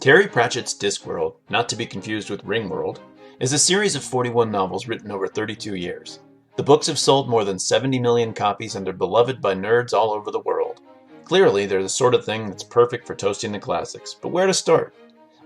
Terry Pratchett's DiscWorld, not to be confused with Ringworld, is a series of 41 novels written over 32 years. The books have sold more than 70 million copies and are beloved by nerds all over the world. Clearly, they're the sort of thing that's perfect for toasting the classics, but where to start?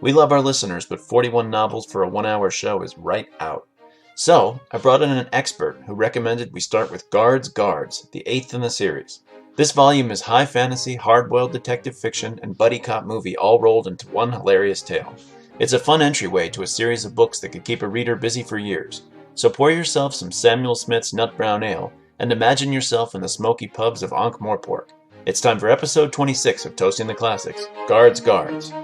We love our listeners, but 41 novels for a 1-hour show is right out. So, I brought in an expert who recommended we start with Guards, the 8th in the series. This volume is high fantasy, hard-boiled detective fiction, and buddy cop movie all rolled into one hilarious tale. It's a fun entryway to a series of books that could keep a reader busy for years. So pour yourself some Samuel Smith's Nut Brown Ale, and imagine yourself in the smoky pubs of Ankh-Morpork. It's time for episode 26 of Toasting the Classics, Guards.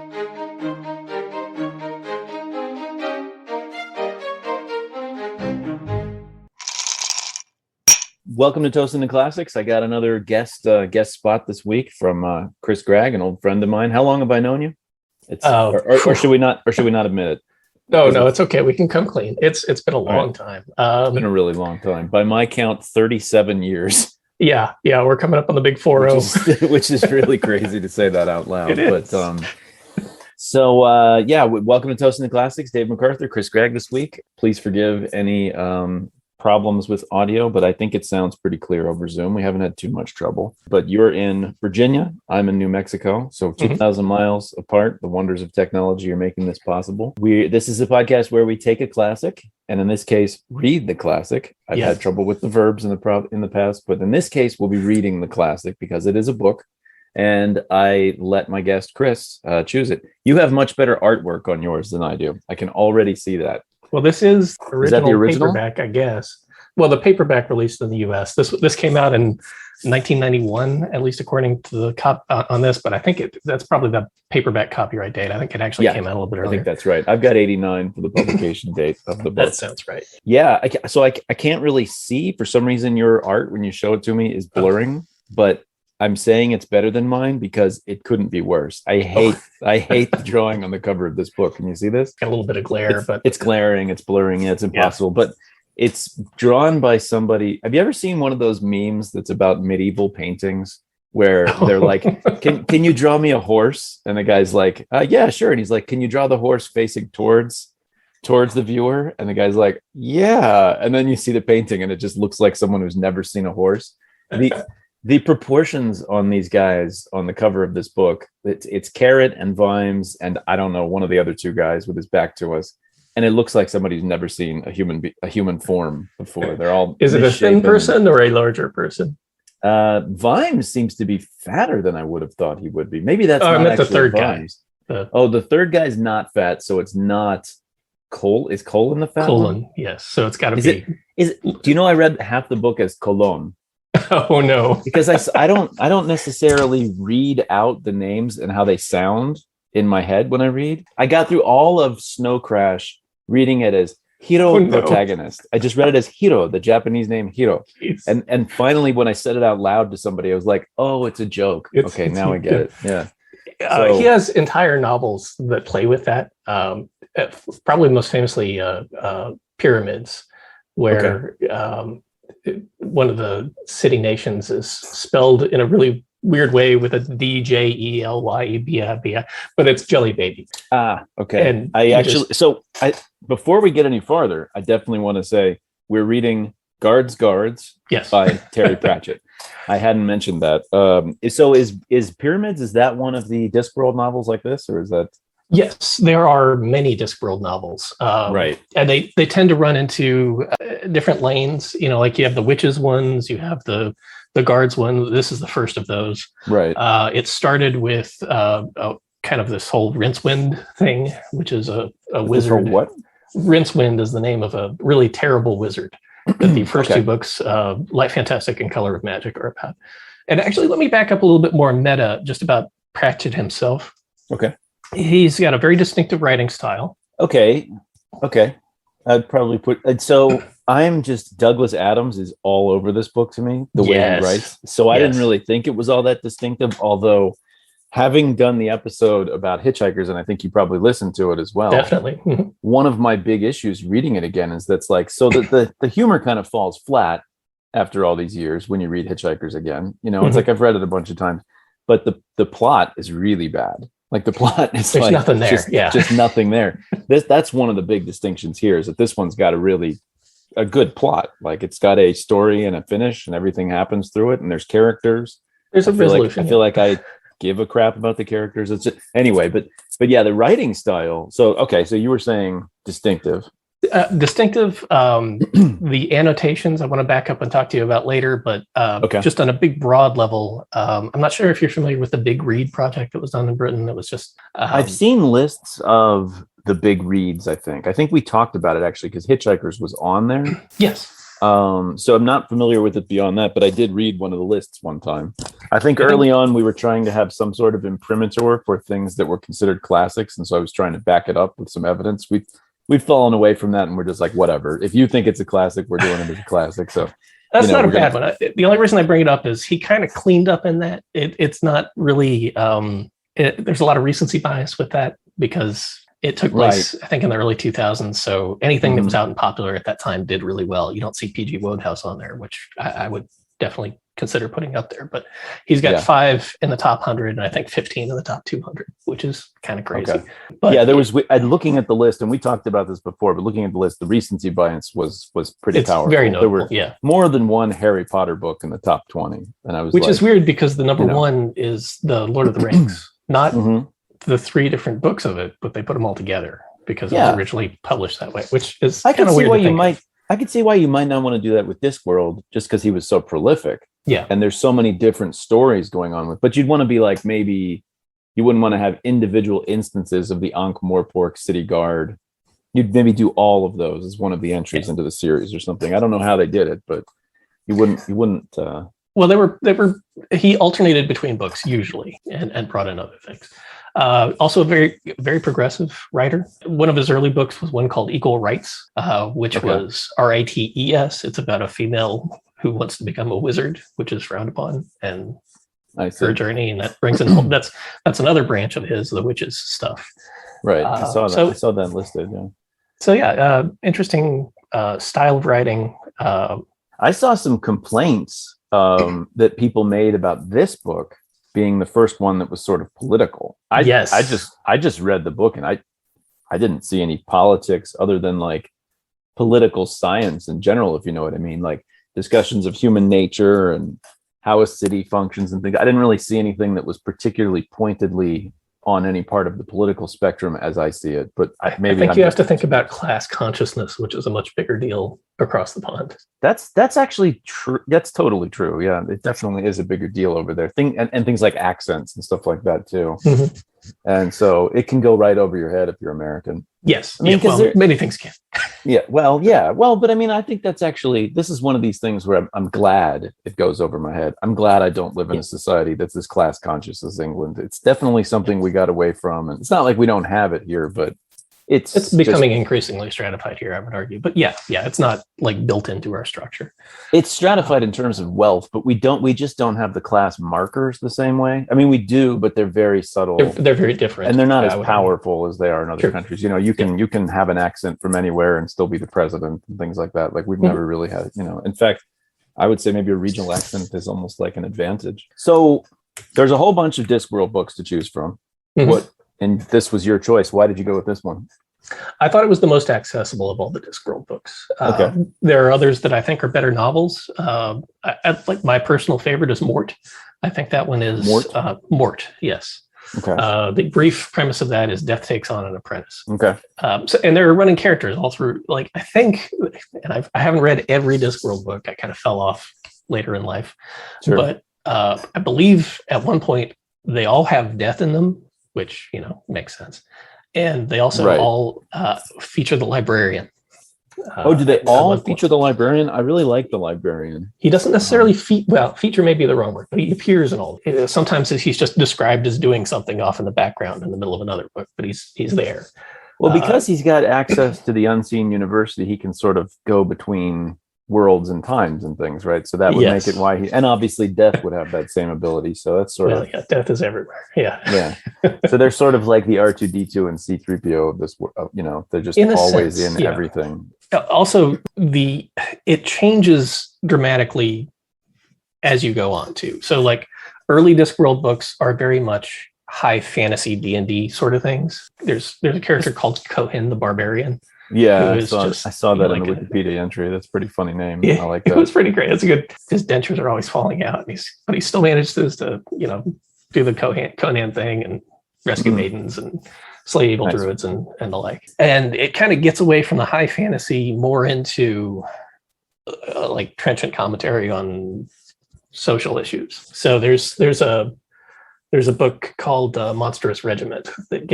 Welcome to Toasting the Classics. I got another guest spot this week from Chris Gragg, an old friend of mine. How long have I known you? Or should we not admit it? No, it's okay. We can come clean. It's been a long time. It's been a really long time. By my count, 37 years. Yeah, we're coming up on the big 4-0. Which is really crazy to say that out loud. It is. But welcome to Toasting the Classics. Dave McArthur, Chris Gragg this week. Please forgive any problems with audio, but I think it sounds pretty clear over Zoom. We haven't had too much trouble. But you're in Virginia. I'm in New Mexico. So 2,000 miles apart. The wonders of technology are making this possible. This is a podcast where we take a classic, and in this case, read the classic. I've had trouble with the verbs in the past, but in this case, we'll be reading the classic because it is a book. And I let my guest, Chris, choose it. You have much better artwork on yours than I do. I can already see that. Well, this is that the original paperback, I guess. Well, the paperback released in the U.S. This came out in 1991, at least according to the on this. But I think that's probably the paperback copyright date. I think it actually came out a little bit earlier. I think that's right. I've got 89 for the publication date of the book. That sounds right. Yeah. I can't really see. For some reason, your art, when you show it to me, is blurring. But I'm saying it's better than mine because it couldn't be worse. I hate the drawing on the cover of this book. Can you see this? Got a little bit of glare, but it's glaring, it's blurring, it's impossible. But it's drawn by somebody. Have you ever seen one of those memes that's about medieval paintings where they're like, can you draw me a horse? And the guy's like, yeah, sure. And he's like, can you draw the horse facing towards the viewer? And the guy's like, yeah. And then you see the painting and it just looks like someone who's never seen a horse. The proportions on these guys on the cover of this book, it's Carrot and Vimes and I don't know, one of the other two guys with his back to us. And it looks like somebody who's never seen a human form before. They're all Is it a thin person or a larger person? Vimes seems to be fatter than I would have thought he would be. Maybe that's not actually the third Vimes. Guy. The third guy's not fat, so it's not Cole. Is Colon the fat Colon, one? yes. So it's got to be. Do you know I read half the book as Colon? Oh no! Because I don't necessarily read out the names and how they sound in my head when I read. I got through all of Snow Crash reading it as Hiro protagonist. I just read it as Hiro, the Japanese name Hiro. And finally, when I said it out loud to somebody, I was like, "Oh, it's a joke." Okay, now I get it. Yeah. He has entire novels that play with that. Probably most famously, Pyramids, where. One of the city nations is spelled in a really weird way with a DJELYEBI, but it's Jelly Baby. Okay. And before we get any farther, I definitely want to say we're reading Guards by Terry Pratchett. I hadn't mentioned that. So is Pyramids, is that one of the Discworld novels like this, or is that? Yes, there are many Discworld novels, right? And they tend to run into different lanes. You know, like you have the witches ones, you have the guards one. This is the first of those, right? It started with kind of this whole Rincewind thing, which is a wizard. What? Rincewind is the name of a really terrible wizard that the first two books, Light Fantastic and Color of Magic, are about. And actually, let me back up a little bit more meta, just about Pratchett himself. Okay. He's got a very distinctive writing style. Okay. I'd probably I'm just Douglas Adams is all over this book to me, the way he writes. So I didn't really think it was all that distinctive, although having done the episode about Hitchhikers, and I think you probably listened to it as well. Definitely. One of my big issues reading it again is that's like, so the humor kind of falls flat after all these years when you read Hitchhikers again. You know, it's like I've read it a bunch of times, but the plot is really bad. Like the plot is there's like nothing there. Just nothing there. That's one of the big distinctions here, is that this one's got a good plot. Like it's got a story and a finish, and everything happens through it, and there's characters. There's a resolution. I feel like I give a crap about the characters. It's anyway, but yeah, the writing style. So you were saying distinctive. Distinctive. The annotations I want to back up and talk to you about later, but just on a big broad level, I'm not sure if you're familiar with the Big Read project that was done in Britain. That was just I've seen lists of the big reads. I think we talked about it actually, because Hitchhikers was on there. Yes. So I'm not familiar with it beyond that, but I did read one of the lists one time. I think early on we were trying to have some sort of imprimatur for things that were considered classics, and so I was trying to back it up with some evidence. We've fallen away from that, and we're just like, whatever. If you think it's a classic, we're doing it as a classic. So that's not a bad one. The only reason I bring it up is he kind of cleaned up in that. It's not really. There's a lot of recency bias with that, because it took place, I think, in the early 2000s. So anything that was out and popular at that time did really well. You don't see P.G. Wodehouse on there, which I would definitely consider putting up there. But he's got 5 in the top 100, and I think 15 in the top 200, which is kind of crazy. Okay. But there was, looking at the list, and we talked about this before, but looking at the list, the recency bias was pretty powerful. Very notable. There were more than one Harry Potter book in the top 20, and I was which is weird, because the number one is the Lord of the Rings, not the 3 different books of it, but they put them all together because it was originally published that way, which is kind of weird. I could see why you might not want to do that with Discworld, just because he was so prolific. Yeah. And there's so many different stories going on but you'd want to be like, maybe you wouldn't want to have individual instances of the Ankh-Morpork City Guard. You'd maybe do all of those as one of the entries into the series or something. I don't know how they did it, but you wouldn't. Well, he alternated between books usually and brought in other things. Also a very, very progressive writer. One of his early books was one called Equal Rights, which was Rates. It's about a female who wants to become a wizard, which is frowned upon, and her journey. And that brings in, that's another branch of his, the witches stuff. Right. I saw that. I saw that listed. Yeah. So interesting style of writing. I saw some complaints that people made about this book being the first one that was sort of political. I just read the book, and I didn't see any politics other than like political science in general, if you know what I mean, like discussions of human nature and how a city functions and things. I didn't really see anything that was particularly pointedly on any part of the political spectrum as I see it, but I think you have to think about class consciousness, which is a much bigger deal across the pond. That's actually true. That's totally true. Yeah, it definitely is a bigger deal over there. And things like accents and stuff like that too. Mm-hmm. And so it can go right over your head if you're American. Yes, I mean, many things can. But I mean, I think that's actually, this is one of these things where I'm glad it goes over my head. I'm glad I don't live in a society that's as class conscious as England. It's definitely something we got away from, and it's not like we don't have it here, but it's becoming increasingly stratified here, I would argue. But it's not like built into our structure. It's stratified in terms of wealth, but we just don't have the class markers the same way. I mean, we do, but they're very subtle. They're very different, and they're not as powerful as they are in other countries. You know, you can have an accent from anywhere and still be the president and things like that. Like we've never really had, in fact, I would say maybe a regional accent is almost like an advantage. So there's a whole bunch of Discworld books to choose from. Mm-hmm. And this was your choice. Why did you go with this one? I thought it was the most accessible of all the Discworld books. There are others that I think are better novels. Like my personal favorite is Mort. I think that one is Mort. Yes. Okay. The brief premise of that is death takes on an apprentice. Okay. And there are running characters all through. Like I think, and I haven't read every Discworld book. I kind of fell off later in life, but I believe at one point they all have death in them, which makes sense. And they also all feature the librarian. Do they all feature the librarian? I really like the librarian. He doesn't necessarily feature may be the wrong word, but he appears in all. Sometimes he's just described as doing something off in the background in the middle of another book, but he's there. Well, because he's got access to the unseen university, he can sort of go between worlds and times and things, right? So that would make it why and obviously death would have that same ability. So that's sort of death is everywhere. Yeah. So they're sort of like the R2D2 and C3PO of this. They're just always in everything. Also, it changes dramatically as you go on too. So like early Discworld books are very much high fantasy D&D sort of things. There's a character called Cohen the Barbarian. Yeah, I saw that in the Wikipedia entry. That's a pretty funny name. Yeah, I like that. It was pretty great. It's a good. His dentures are always falling out, but he still manages to do the Conan thing and rescue maidens and slay evil druids and the like. And it kind of gets away from the high fantasy more into like trenchant commentary on social issues. So there's a book called Monstrous Regiment that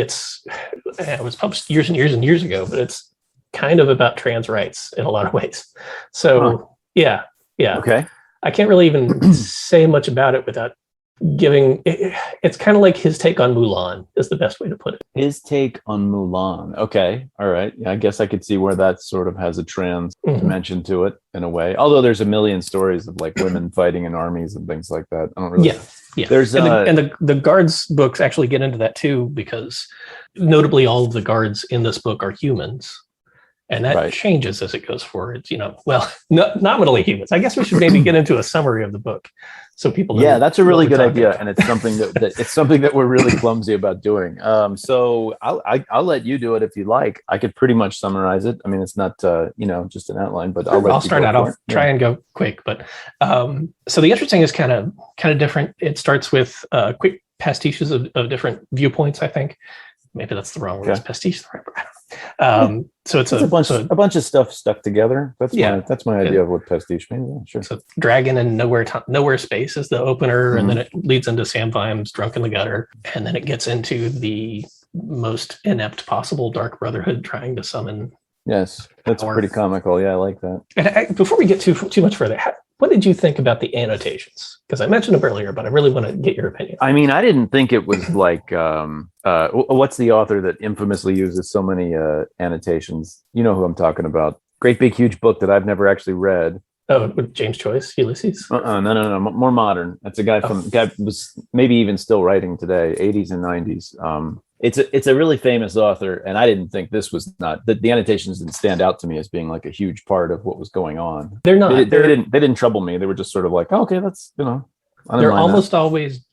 it was published years and years and years ago, but it's kind of about trans rights in a lot of ways. So yeah. Okay. I can't really even say much about it without giving. It's kind of like his take on Mulan is the best way to put it. His take on Mulan. Okay. All right. Yeah, I guess I could see where that sort of has a trans dimension to it in a way. Although there's a million stories of like women fighting in armies and things like that. I don't really. Yeah. There's and the guards books actually get into that too, because notably all of the guards in this book are humans. And that changes as it goes forward. Nominally humans. I guess we should maybe get into a summary of the book, so people know. Yeah, that's a really good idea, and it's something that we're really clumsy about doing. So I'll let you do it if you like. I could pretty much summarize it. I mean, it's not just an outline, but I'll start out. I'll try and go quick. But so the interesting is kind of different. It starts with quick pastiches of different viewpoints. I think maybe that's the wrong word. Is pastiche the right word? So it's a bunch of stuff stuck together. That's my idea of what pastiche means. Yeah, sure. So Dragon and Nowhere Space is the opener, and then it leads into Sam Vimes' Drunk in the Gutter, and then it gets into the most inept possible Dark Brotherhood trying to summon. Yes, that's pretty comical. Yeah, I like that. And before we get too much further, what did you think about the annotations? Because I mentioned them earlier, but I really want to get your opinion. I mean, I didn't think it was like, what's the author that infamously uses so many annotations? You know who I'm talking about. Great big huge book that I've never actually read. Oh, with James Joyce, Ulysses? No. More modern. That's a guy guy was maybe even still writing today, 80s and 90s. It's a really famous author, and I didn't think this was not the annotations didn't stand out to me as being like a huge part of what was going on. They're not. They didn't trouble me. They were just sort of like, okay, that's they're almost always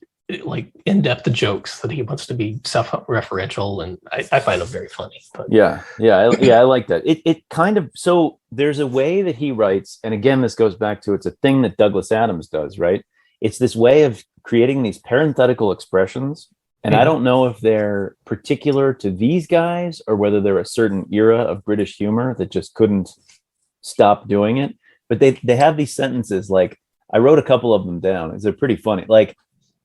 like in-depth jokes that he wants to be self-referential, and I find them very funny. But I like that. It kind of, so there's a way that he writes, and again, this goes back to, it's a thing that Douglas Adams does, right? It's this way of creating these parenthetical expressions. And I don't know if they're particular to these guys or whether they're a certain era of British humor that just couldn't stop doing it. But they have these sentences, like, I wrote a couple of them down. They're pretty funny. Like,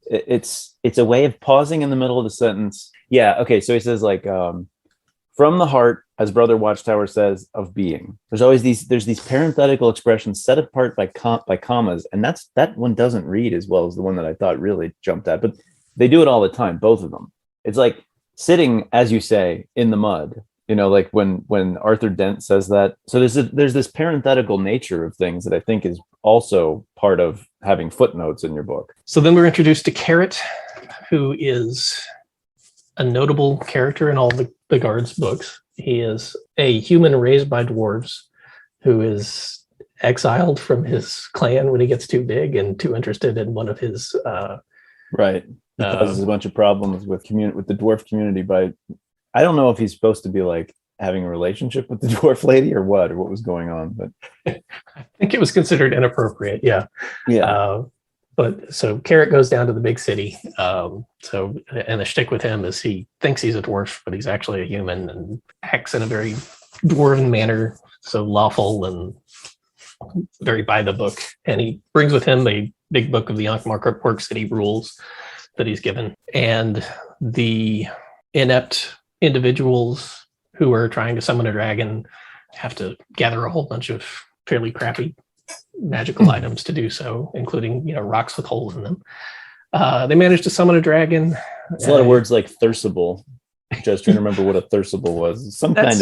it's a way of pausing in the middle of the sentence. Yeah, okay, so he says, like, from the heart, as Brother Watchtower says, of being. There's these parenthetical expressions set apart by commas, and that one doesn't read as well as the one that I thought really jumped out. But they do it all the time, both of them. It's like sitting, as you say, in the mud, like when Arthur Dent says that. So there's this parenthetical nature of things that I think is also part of having footnotes in your book. So then we're introduced to Carrot, who is a notable character in all the guards books. He is a human raised by dwarves who is exiled from his clan when he gets too big and too interested in one of his right. He causes a bunch of problems with the dwarf community by, I don't know if he's supposed to be like having a relationship with the dwarf lady or what was going on, but I think it was considered inappropriate. Yeah. But so Carrot goes down to the big city. And the shtick with him is he thinks he's a dwarf, but he's actually a human and acts in a very dwarven manner, so lawful and very by the book. And he brings with him a big book of the Ankh-Morpork City rules that he's given, and the inept individuals who are trying to summon a dragon have to gather a whole bunch of fairly crappy magical items to do so, including rocks with holes in them. They managed to summon a dragon. There's a lot of words like thursible. Just trying to remember what a thursible was. Some kind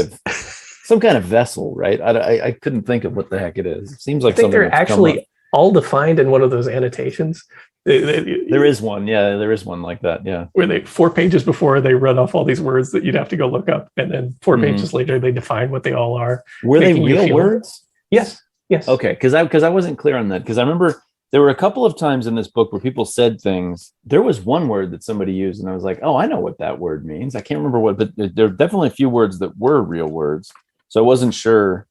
of vessel, right? I couldn't think of what the heck it is. It seems like I think they're actually all defined in one of those annotations. There is one. Yeah, there is one like that. Yeah. Where 4 pages before they run off all these words that you'd have to go look up. And then 4 pages later, they define what they all are. Were they real words? Yes. Okay. Because I wasn't clear on that. Because I remember There were a couple of times in this book where people said things. There was one word that somebody used, and I was like, oh, I know what that word means. I can't remember what, but there are definitely a few words that were real words. So I wasn't sure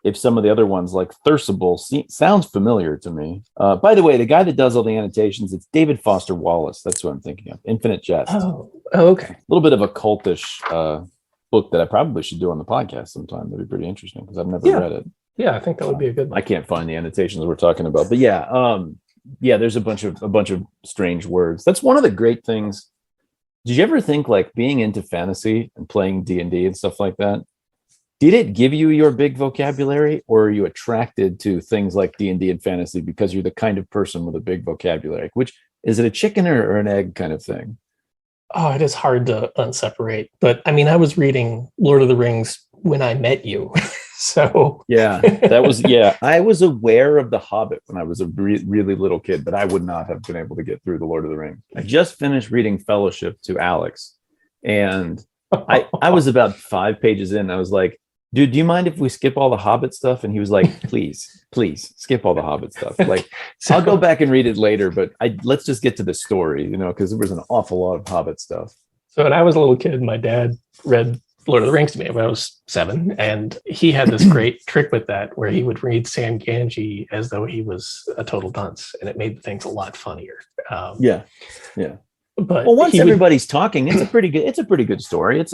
if some of the other ones, like thirstable, sounds familiar to me. By the way, the guy that does all the annotations, it's David Foster Wallace. That's what I'm thinking of. Infinite Jest. Oh, okay. A little bit of a cultish book that I probably should do on the podcast sometime. That'd be pretty interesting because I've never read it. Yeah, I think that would be a good one. I can't find the annotations we're talking about, but there's a bunch of strange words. That's one of the great things. Did you ever think, like, being into fantasy and playing D&D and stuff like that, did it give you your big vocabulary, or are you attracted to things like D&D and fantasy because you're the kind of person with a big vocabulary? Which is it, a chicken or an egg kind of thing? Oh, it is hard to unseparate. But I mean, I was reading Lord of the Rings when I met you. So I was aware of The Hobbit when I was a really little kid, but I would not have been able to get through the Lord of the Rings. I just finished reading Fellowship to Alex, and I was about 5 pages in. I was like, dude, do you mind if we skip all the Hobbit stuff? And he was like, please skip all the Hobbit stuff. Like, so, I'll go back and read it later, but let's just get to the story, because there was an awful lot of Hobbit stuff. So when I was a little kid, my dad read Lord of the Rings to me when I was 7, and he had this great trick with that where he would read Sam Gamgee as though he was a total dunce, and it made things a lot funnier. Yeah. But once everybody's talking, it's a pretty good story. Once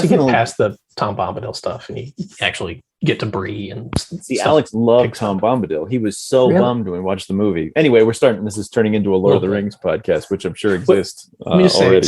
you get past the Tom Bombadil stuff and you actually get to Bree and see, Alex loved Tom Bombadil. He was so bummed when we watched the movie. Anyway, this is turning into a Lord of the Rings podcast, which I'm sure exists already.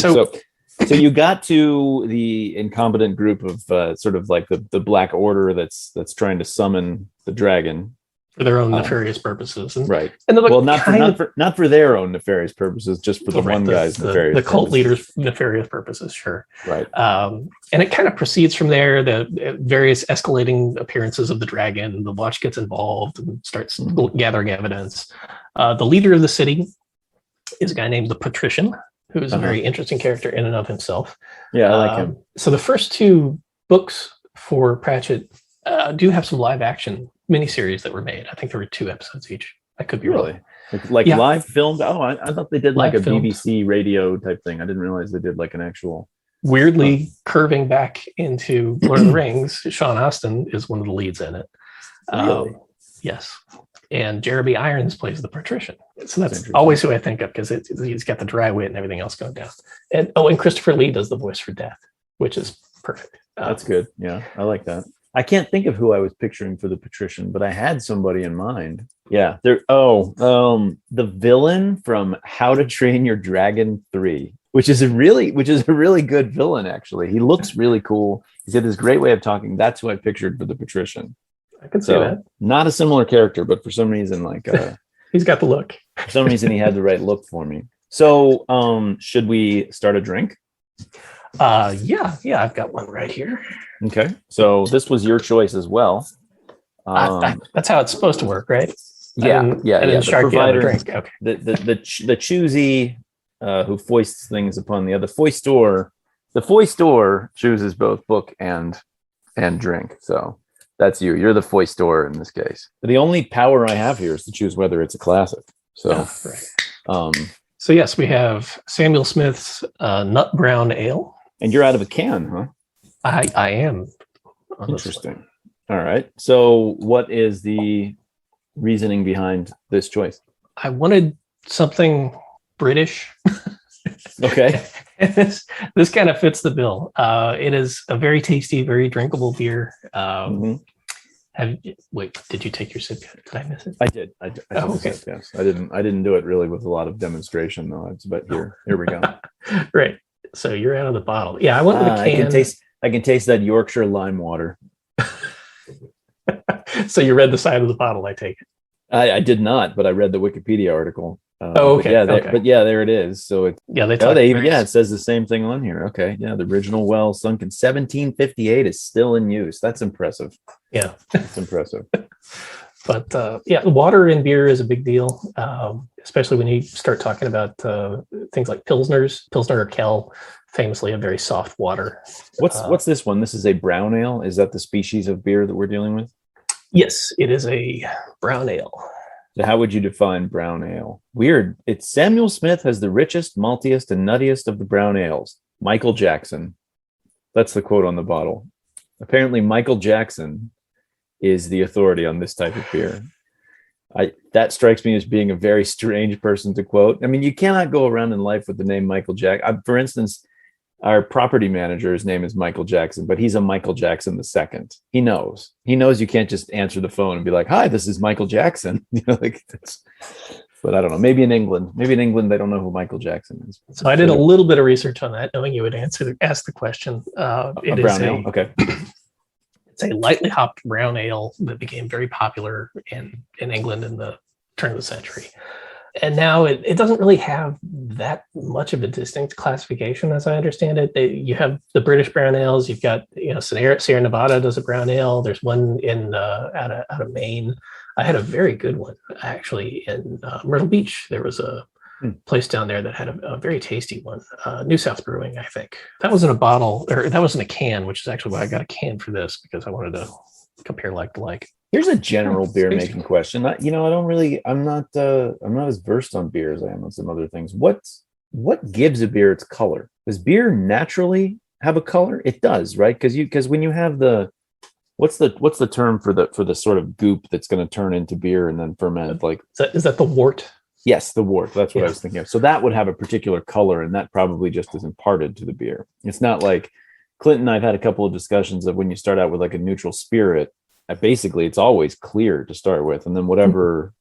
So you got to the incompetent group of sort of like the Black Order that's trying to summon the dragon for their own nefarious purposes, right? And not for their own nefarious purposes, just for the one guy's nefarious. The cult leader's nefarious purposes, sure. Right. And it kind of proceeds from there. The various escalating appearances of the dragon, and the Watch gets involved and starts gathering evidence. The leader of the city is a guy named the Patrician, who is a very interesting character in and of himself. Yeah, I like him. So the first 2 books for Pratchett do have some live action miniseries that were made. I think there were 2 episodes each. I could be really live filmed. Oh, I thought they did like a BBC radio type thing. I didn't realize they did like an actual. Weirdly curving back into Lord of the Rings, Sean Astin is one of the leads in it. Really? Yes. And Jeremy Irons plays the Patrician. So that's always who I think of, because he's got the dry wit and everything else going down. And Christopher Lee does the voice for Death, which is perfect. That's good. Yeah, I like that. I can't think of who I was picturing for the Patrician, but I had somebody in mind. Yeah. The villain from How to Train Your Dragon 3, which is a really good villain, actually. He looks really cool. He's got this great way of talking. That's who I pictured for the Patrician. I could say that. Not a similar character, but for some reason, he's got the look. For some reason, he had the right look for me. So, should we start a drink? Yeah, I've got one right here. Okay, so this was your choice as well. That's how it's supposed to work, right? Yeah. The provider, drink. Okay. The choosy who foists things upon the other. The foistor chooses both book and drink. So that's you. You're the foistor in this case. The only power I have here is to choose whether it's a classic. So, So yes, we have Samuel Smith's Nut Brown Ale. And you're out of a can, huh? I am. Interesting. All right. So what is the reasoning behind this choice? I wanted something British. Okay. This kind of fits the bill. It is a very tasty, very drinkable beer. Did you take your sip? Did I miss it? I did. I took a sip, yes. I didn't do it really with a lot of demonstration though. But here we go. Right. So you're out of the bottle. Yeah, I went with a can. I can taste that Yorkshire lime water. So you read the side of the bottle, I take it. I did not, but I read the Wikipedia article. Okay. But there it is. So it says the same thing on here. Okay, yeah, the original well sunk in 1758 is still in use. That's impressive. Yeah, that's impressive. But water in beer is a big deal, especially when you start talking about things like Pilsners. Pilsner or Kel, famously a very soft water. What's this one? This is a brown ale. Is that the species of beer that we're dealing with? Yes, it is a brown ale. So how would you define brown ale? Weird. It's Samuel Smith has the richest, maltiest, and nuttiest of the brown ales. Michael Jackson. That's the quote on the bottle. Apparently, Michael Jackson is the authority on this type of beer. That strikes me as being a very strange person to quote. I mean, you cannot go around in life with the name Michael Jackson. For instance, our property manager, his name is Michael Jackson, but he's a Michael Jackson II. He knows you can't just answer the phone and be like, "Hi, this is Michael Jackson." But I don't know. Maybe in England they don't know who Michael Jackson is. So I did a little bit of research on that, knowing you would ask the question. It is brown ale. Okay. It's a lightly hopped brown ale that became very popular in England in the turn of the century. And now it doesn't really have that much of a distinct classification, as I understand it. You have the British brown ales. You've got, Sierra Nevada does a brown ale. There's one out of Maine. I had a very good one actually in Myrtle Beach. There was a place down there that had a very tasty one. New South Brewing, I think. That was in a bottle, or that was in a can, which is actually why I got a can for this, because I wanted to compare like to like. Here's a general beer making question. I'm not as versed on beer as I am on some other things. What gives a beer its color? Does beer naturally have a color? It does, right? Because when you have what's the term for the sort of goop that's going to turn into beer and then ferment? Like, is that the wort? Yes, the wort. That's what I was thinking of. So that would have a particular color, and that probably just is imparted to the beer. It's not like Clinton and I've had a couple of discussions of when you start out with like a neutral spirit. Basically, it's always clear to start with, and then whatever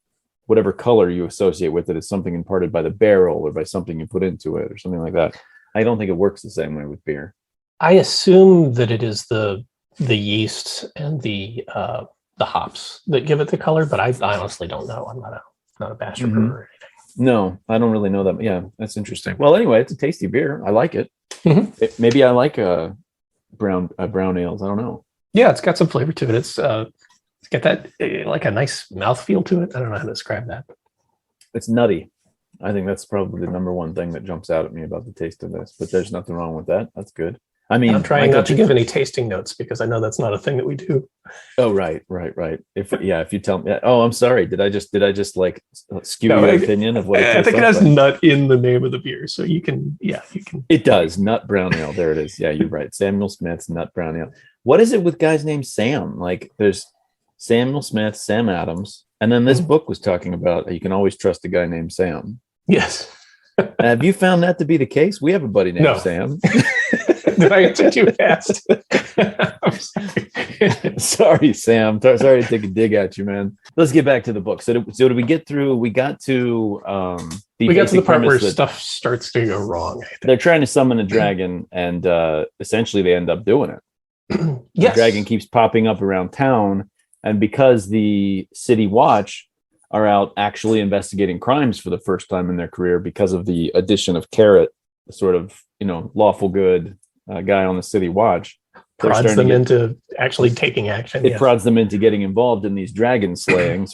color you associate with it is something imparted by the barrel or by something you put into it or something like that. I don't think it works the same way with beer. I assume that it is the yeast and the hops that give it the color, but I honestly don't know. I'm not a master brewer or anything. No, I don't really know that. Yeah, that's interesting. Well, anyway, it's a tasty beer. I like it. Mm-hmm. Maybe I like brown ales. I don't know. Yeah, it's got some flavor to it. It's got that like a nice mouthfeel to it. I don't know how to describe that. It's nutty. I think that's probably the number one thing that jumps out at me about the taste of this. But there's nothing wrong with that. That's good. I mean, I'm trying not to give any tasting notes because I know that's not a thing that we do. Oh, right. If you tell me, oh, I'm sorry. Did I just like skew your opinion of what it tastes I think it has nut in the name of the beer, so you can. It does. Nut brown ale. There it is. Yeah, you're right. Samuel Smith's nut brown ale. What is it with guys named Sam? Like, there's Samuel Smith, Sam Adams, and then this book was talking about you can always trust a guy named Sam. Yes. Have you found that to be the case? We have a buddy named Sam. Did I answer too fast? I'm sorry. Sorry, Sam. Sorry to take a dig at you, man. Let's get back to the book. So did we get through? We got to the part where stuff starts to go wrong. I think. They're trying to summon a dragon, and essentially they end up doing it. Yes. The dragon keeps popping up around town, and because the City Watch are out actually investigating crimes for the first time in their career because of the addition of Carrot, the sort of lawful good guy on the City Watch, prods them into actually taking action. It prods them into getting involved in these dragon slayings,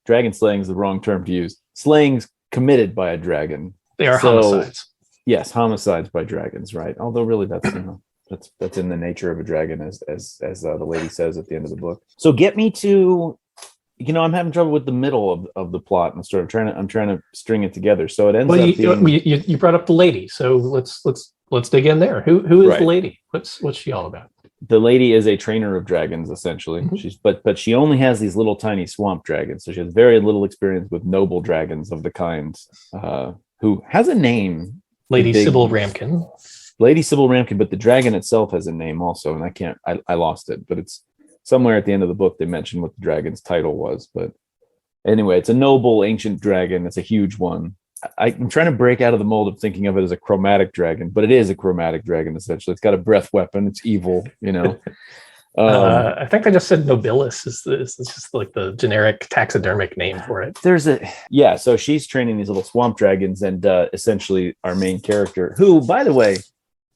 dragon slaying is the wrong term to use. Slayings committed by a dragon. They are homicides. Yes, homicides by dragons, right? Although really that's that's in the nature of a dragon, as the lady says at the end of the book. So get me to, I'm having trouble with the middle of the plot, and I'm trying to string it together. So it ends up being... you brought up the lady, so let's dig in there. Who is the lady? What's she all about? The lady is a trainer of dragons, essentially. Mm-hmm. But she only has these little tiny swamp dragons, so she has very little experience with noble dragons of the kind. Who has a name? Lady Sybil Ramkin. Lady Sybil Ramkin, but the dragon itself has a name also, and I lost it, but it's somewhere at the end of the book they mention what the dragon's title was. But anyway, it's a noble ancient dragon. It's a huge one. I'm trying to break out of the mold of thinking of it as a chromatic dragon, but it is a chromatic dragon, essentially. It's got a breath weapon. It's evil, I think I just said nobilis is just like the generic taxidermic name for it. So she's training these little swamp dragons, and essentially our main character, who, by the way,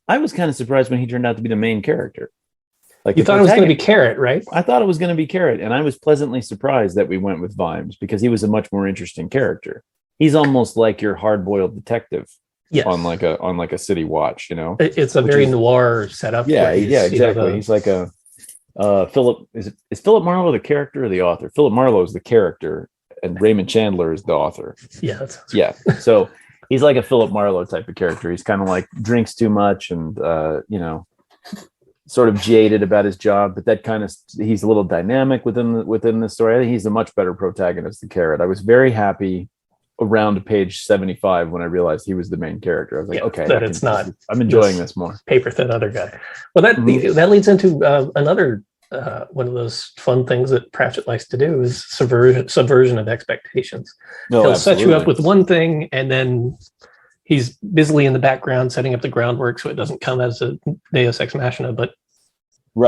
I was kind of surprised when he turned out to be the main character. Like, you thought it was going to be Carrot, right? I thought it was going to be Carrot, and I was pleasantly surprised that we went with Vimes because he was a much more interesting character. He's almost like your hard-boiled detective, yes, on like a City Watch, It's a very noir setup. Yeah, exactly. He's like a Philip. Is Philip Marlowe the character or the author? Philip Marlowe is the character, and Raymond Chandler is the author. Yeah. That's Yeah. So he's like a Philip Marlowe type of character. He's kind of like drinks too much and, sort of jaded about his job, but he's a little dynamic within the story. I think he's a much better protagonist than Carrot. I was very happy around page 75 when I realized he was the main character. I was like, okay, I'm enjoying this more. Paper thin other guy. Well, that leads into another one of those fun things that Pratchett likes to do is subversion of expectations. He'll absolutely. set you up with one thing, and then he's busily in the background setting up the groundwork so it doesn't come as a Deus Ex Machina, but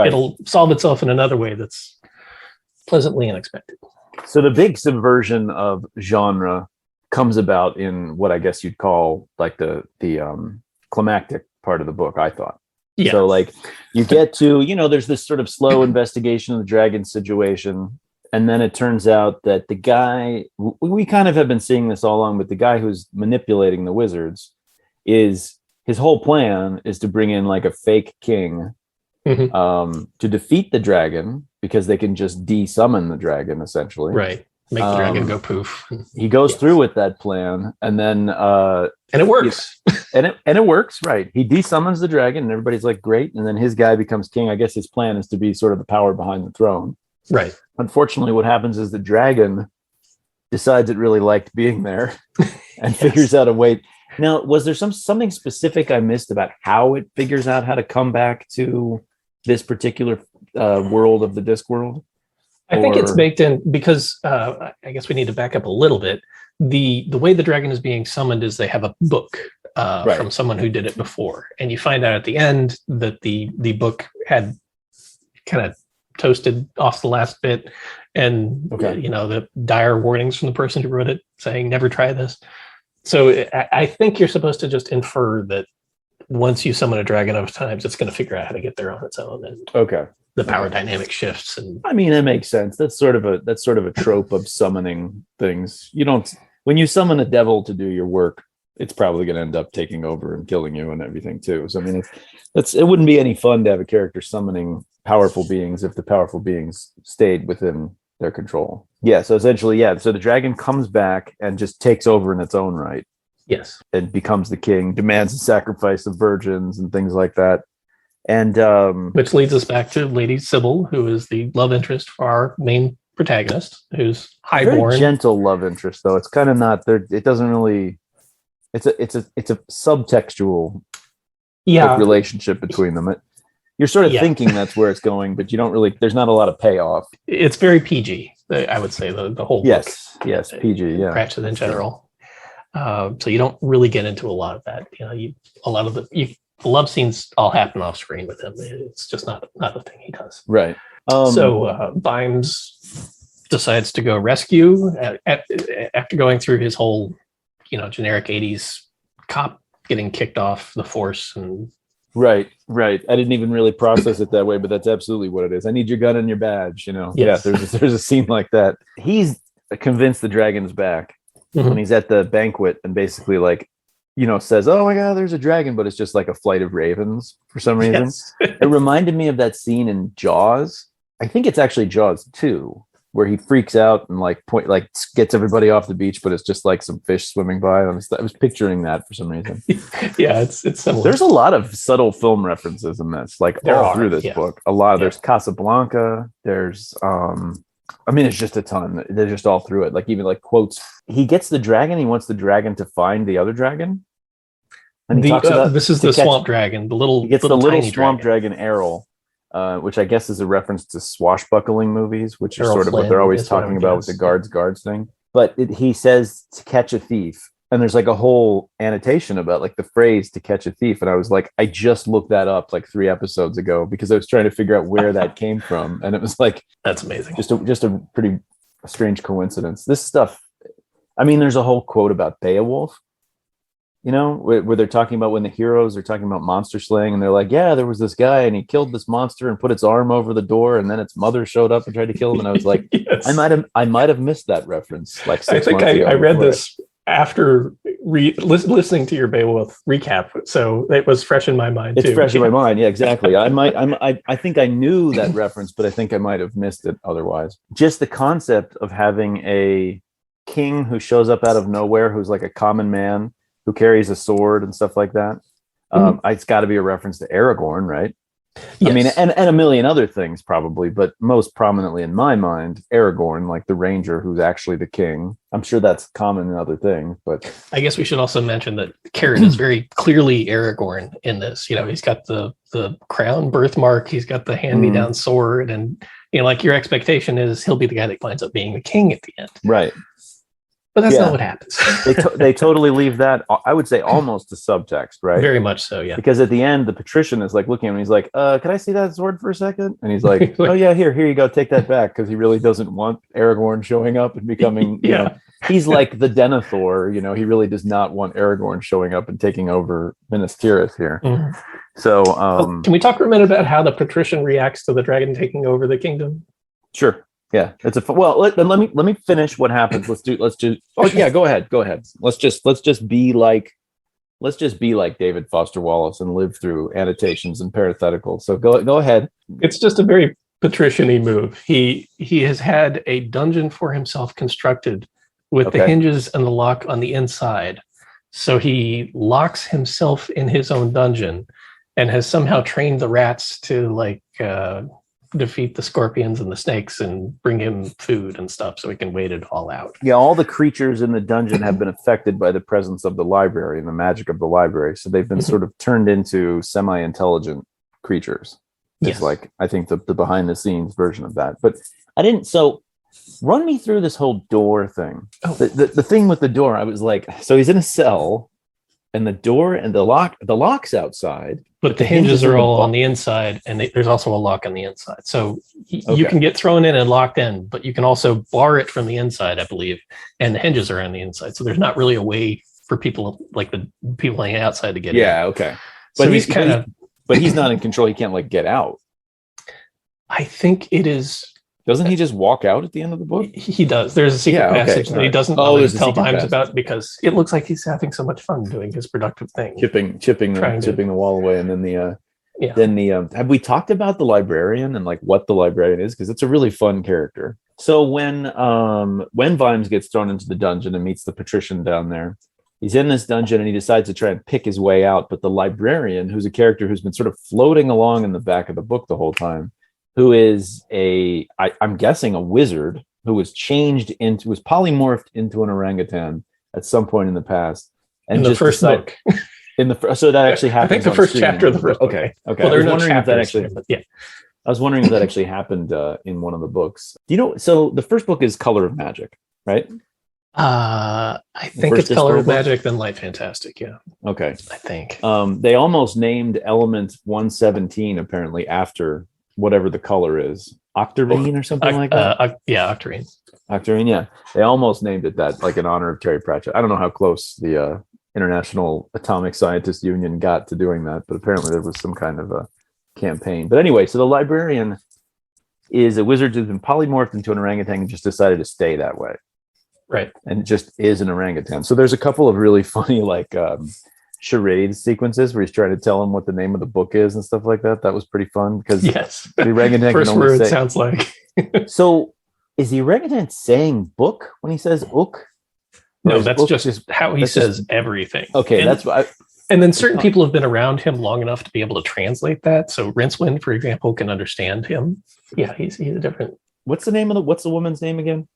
it'll solve itself in another way that's pleasantly unexpected. So the big subversion of genre comes about in what I guess you'd call like the climactic part of the book, I thought. Yeah. So like you get to, there's this sort of slow investigation of the dragon situation. And then it turns out that the guy, we kind of have been seeing this all along, but the guy who's manipulating the wizards his whole plan is to bring in like a fake king to defeat the dragon because they can just de-summon the dragon essentially. Right. Make the dragon go poof. He goes through with that plan and then and it works. And it works, right? He de-summons the dragon and everybody's like, great. And then his guy becomes king. I guess his plan is to be sort of the power behind the throne. Right. Unfortunately, what happens is the dragon decides it really liked being there and figures out a way. Now, was there something specific I missed about how it figures out how to come back to this particular world of the DiscWorld? I think it's baked in because I guess we need to back up a little bit. The way the dragon is being summoned is they have a book from someone who did it before. And you find out at the end that the book had kind of toasted off the last bit. And, the dire warnings from the person who wrote it saying, never try this. So I think you're supposed to just infer that once you summon a dragon enough times, it's going to figure out how to get there on its own. And the power dynamic shifts. And I mean, that makes sense. That's sort of a trope of summoning things. When you summon a devil to do your work, it's probably going to end up taking over and killing you and everything too. So I mean, it wouldn't be any fun to have a character summoning powerful beings if the powerful beings stayed within their control. Yeah. So essentially, so the dragon comes back and just takes over in its own right. Yes. And becomes the king, demands a sacrifice of virgins and things like that. And which leads us back to Lady Sybil, who is the love interest for our main protagonist, who's highborn. Very gentle love interest, though. It's kind of not there. It doesn't really. It's a subtextual relationship between them. You're sort of thinking that's where it's going, but you don't really. There's not a lot of payoff. It's very PG. I would say the whole book. Yes, PG. Yeah, Pratchett in general. So you don't really get into a lot of that. The love scenes all happen off screen with him. It's just not a thing he does. Right. So Vimes decides to go rescue after going through his whole, generic 80s cop getting kicked off the force. And Right. I didn't even really process it that way, but that's absolutely what it is. I need your gun and your badge, Yes. Yeah, there's a scene like that. He's convinced the dragon's back when he's at the banquet and basically says, oh my God, there's a dragon, but it's just like a flight of ravens for some reason. Yes. It reminded me of that scene in Jaws. I think it's actually Jaws 2, where he freaks out and gets everybody off the beach, but it's just like some fish swimming by. I was picturing that for some reason. Yeah, it's similar. There's a lot of subtle film references in this, through this book. A lot. There's Casablanca. There's it's just a ton. They're just all through it. Even quotes. He gets the dragon. He wants the dragon to find the other dragon. And he talks about this is the swamp dragon. He gets the little swamp dragon Errol, which I guess is a reference to swashbuckling movies, which is sort of what they're always talking about with the guards thing. But he says to catch a thief. And there's a whole annotation about the phrase to catch a thief. And I was like, I just looked that up 3 episodes ago because I was trying to figure out where that came from. And it was that's amazing. Just a pretty strange coincidence. This stuff. I mean, there's a whole quote about Beowulf, where they're talking about when the heroes are talking about monster slaying. And they're like, yeah, there was this guy and he killed this monster and put its arm over the door. And then its mother showed up and tried to kill him. And I was like, yes. I might have missed that reference. I think I read this after listening to your Beowulf recap, so it was fresh in my mind. It's fresh in my mind. Yeah, exactly. I think I knew that reference, but I think I might have missed it otherwise. Just the concept of having a king who shows up out of nowhere, who's like a common man who carries a sword and stuff like that. It's got to be a reference to Aragorn, right? Yes. I mean, and a million other things probably, but most prominently in my mind, Aragorn, like the ranger who's actually the king. I'm sure that's common in other things, but I guess we should also mention that Carrot is very clearly Aragorn in this. You know, he's got the crown birthmark, he's got the hand-me-down sword, and you know, like your expectation is he'll be the guy that winds up being the king at the end, right? But that's not what happens. They totally leave that, I would say, almost to subtext, right? Very much so, yeah. Because at the end, the patrician is like looking at him and he's like, can I see that sword for a second? And he's like, oh yeah, here you go, take that back. Because he really doesn't want Aragorn showing up and becoming, you know, he's like the Denethor, you know, he really does not want Aragorn showing up and taking over Minas Tirith here. Mm-hmm. So can we talk for a minute about how the patrician reacts to the dragon taking over the kingdom? Sure. Yeah, it's let me finish what happens. Let's do. Oh yeah, go ahead. Let's just be like David Foster Wallace and live through annotations and parentheticals. So go ahead. It's just a very patrician-y move. He has had a dungeon for himself constructed with the hinges and the lock on the inside. So he locks himself in his own dungeon and has somehow trained the rats to defeat the scorpions and the snakes and bring him food and stuff so he can wait it all out. Yeah, all the creatures in the dungeon have been affected by the presence of the library and the magic of the library. So they've been sort of turned into semi-intelligent creatures. It's like, I think the behind the scenes version of that. But so run me through this whole door thing. Oh. The thing with the door, I was like, so he's in a cell and the door and the lock's outside. But the hinges are all on the inside, and there's also a lock on the inside. So you can get thrown in and locked in, but you can also bar it from the inside, I believe, and the hinges are on the inside. So there's not really a way for people like the people hanging outside to get in. Yeah, okay. But so but he's not in control. He can't get out. I think it is. Doesn't he just walk out at the end of the book? He does. There's a secret passage that he doesn't tell Vimes about because it looks like he's having so much fun doing his productive thing. Chipping the wall away, and then have we talked about the librarian and like what the librarian is? Because it's a really fun character. So when Vimes gets thrown into the dungeon and meets the patrician down there, he's in this dungeon and he decides to try and pick his way out. But the librarian, who's a character who's been sort of floating along in the back of the book the whole time, who is I'm guessing a wizard who was polymorphed into an orangutan at some point in the past. And in the first book. So that actually happened. I think the first chapter of the first book. Okay. Well, there are no chapters, I was wondering if that actually happened in one of the books. So the first book is Color of Magic, right? I think it's Color of Magic, then Light Fantastic, yeah. Okay. I think. They almost named element 117 apparently after whatever the color is, octarine or something like that. Octarine. Octarine, yeah. They almost named it that, like in honor of Terry Pratchett. I don't know how close the International Atomic Scientists Union got to doing that, but apparently there was some kind of a campaign. But anyway, so the librarian is a wizard who's been polymorphed into an orangutan and just decided to stay that way. Right. And just is an orangutan. So there's a couple of really funny, charade sequences where he's trying to tell him what the name of the book is and stuff like that. That was pretty fun because the orangutan first can only word sounds like. So is the orangutan saying book when he says ook? No, that's just how he says everything. Okay, and, that's what. And then certain people have been around him long enough to be able to translate that. So Rincewind, for example, can understand him. Yeah, he's a different. What's the woman's name again?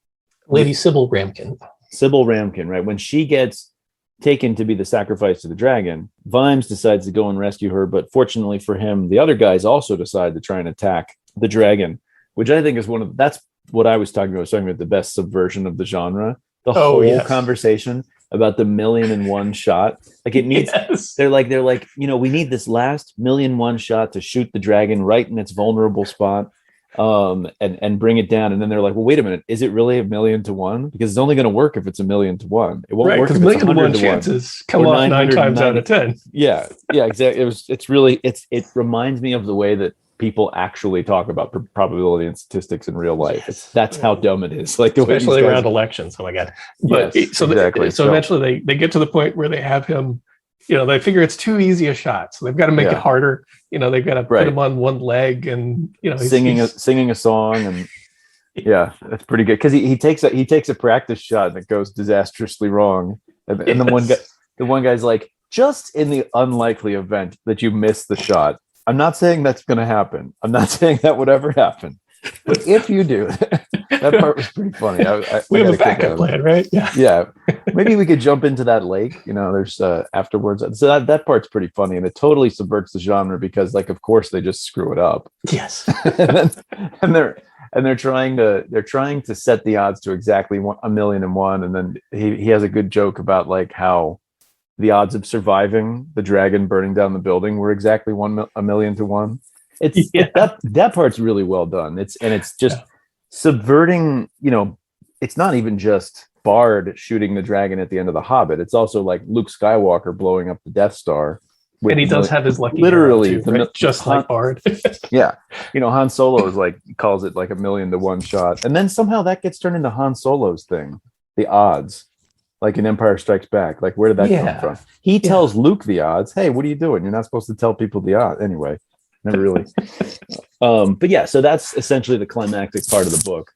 Lady Sybil Ramkin. Sybil Ramkin, right? When she gets taken to be the sacrifice to the dragon, Vimes decides to go and rescue her, but fortunately for him, the other guys also decide to try and attack the dragon, which I think is that's what I was talking about. I was talking about the best subversion of the genre. The whole conversation about the 1,000,001 shot. Like it needs, they're like, we need this last 1,000,001 shot to shoot the dragon right in its vulnerable spot. And bring it down, and then they're like, well, wait a minute, is it really 1,000,001? Because it's only going to work if it's 1,000,001. It won't work if it's 100 to 1. Chances come off 9 times out of 10. Yeah, exactly. It reminds me of the way that people actually talk about probability and statistics in real life. That's how dumb it is. Like especially around elections. Oh my god! But exactly. So eventually they get to the point where they have him. They figure it's too easy a shot, so they've got to make it harder. They've got to put him on one leg, and singing a song, and Yeah, that's pretty good because he takes a practice shot and it goes disastrously wrong, and the one guy's like, just in the unlikely event that you miss the shot, I'm not saying that's going to happen. I'm not saying that would ever happen, but if you do, that part was pretty funny. We have a backup plan, right? Yeah. Yeah, maybe we could jump into that lake. There's afterwards. So that part's pretty funny, and it totally subverts the genre because, like, of course, they just screw it up. Yes. and they're trying to set the odds to exactly 1,000,001, and then he has a good joke about like how the odds of surviving the dragon burning down the building were exactly 1,000,000 to 1. That part's really well done. It's just subverting. It's not even just Bard shooting the dragon at the end of The Hobbit. It's also like Luke Skywalker blowing up the Death Star. And he does have his lucky literally too, right? Just like Bard. Yeah, Han Solo is like calls it like 1,000,000 to 1 shot, and then somehow that gets turned into Han Solo's thing, the odds, like in Empire Strikes Back. Like, where did that come from? He tells Luke the odds. Hey, what are you doing? You're not supposed to tell people the odds. Anyway, never really. But yeah, so that's essentially the climactic part of the book,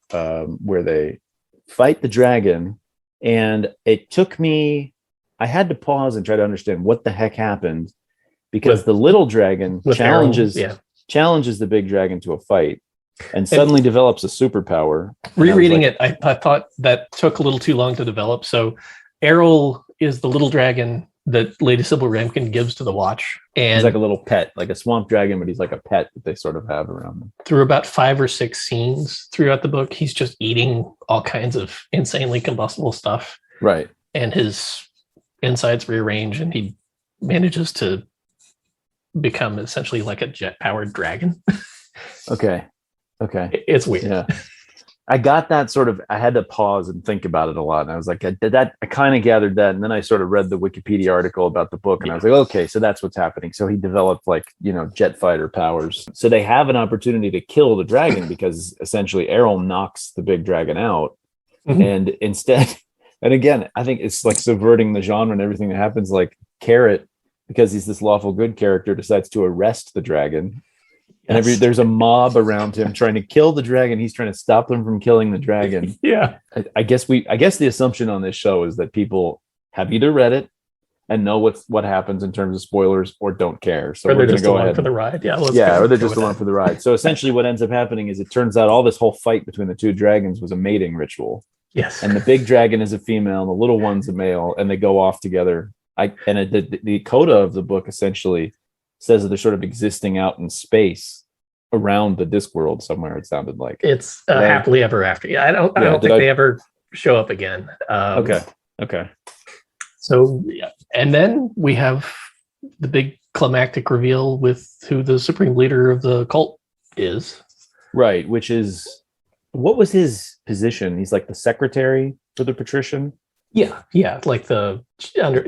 where they fight the dragon, and it took me. I had to pause and try to understand what the heck happened. Because the little dragon challenges the big dragon to a fight and suddenly develops a superpower. Rereading it, I thought that took a little too long to develop. So Errol is the little dragon that Lady Sybil Ramkin gives to the Watch. And he's like a little pet, like a swamp dragon, but he's like a pet that they sort of have around them. Through about 5 or 6 scenes throughout the book, he's just eating all kinds of insanely combustible stuff. Right. And his insides rearrange, and he manages to become essentially like a jet-powered dragon. Okay. It's weird. Yeah. I got that sort of, I had to pause and think about it a lot. And I was like, I kind of gathered that. And then I sort of read the Wikipedia article about the book, and I was like, okay, so that's what's happening. So he developed like, jet fighter powers. So they have an opportunity to kill the dragon because essentially Errol knocks the big dragon out. Mm-hmm. And instead, and again, I think it's like subverting the genre and everything that happens. Like Carrot, because he's this lawful good character, decides to arrest the dragon. And there's a mob around him trying to kill the dragon. He's trying to stop them from killing the dragon. Yeah. I guess the assumption on this show is that people have either read it and know what happens in terms of spoilers, or don't care. So or they're just along for the ride. Yeah. Or they're just along for the ride. So essentially what ends up happening is it turns out all this whole fight between the two dragons was a mating ritual. Yes. And the big dragon is a female and the little one's a male, and they go off together. The coda of the book essentially says that they're sort of existing out in space around the Discworld somewhere. It sounded like it's happily ever after. Yeah, I don't think they ever show up again. Okay. So, and then we have the big climactic reveal with who the supreme leader of the cult is. Right, which is, what was his position? He's like the secretary for the patrician. Yeah, like the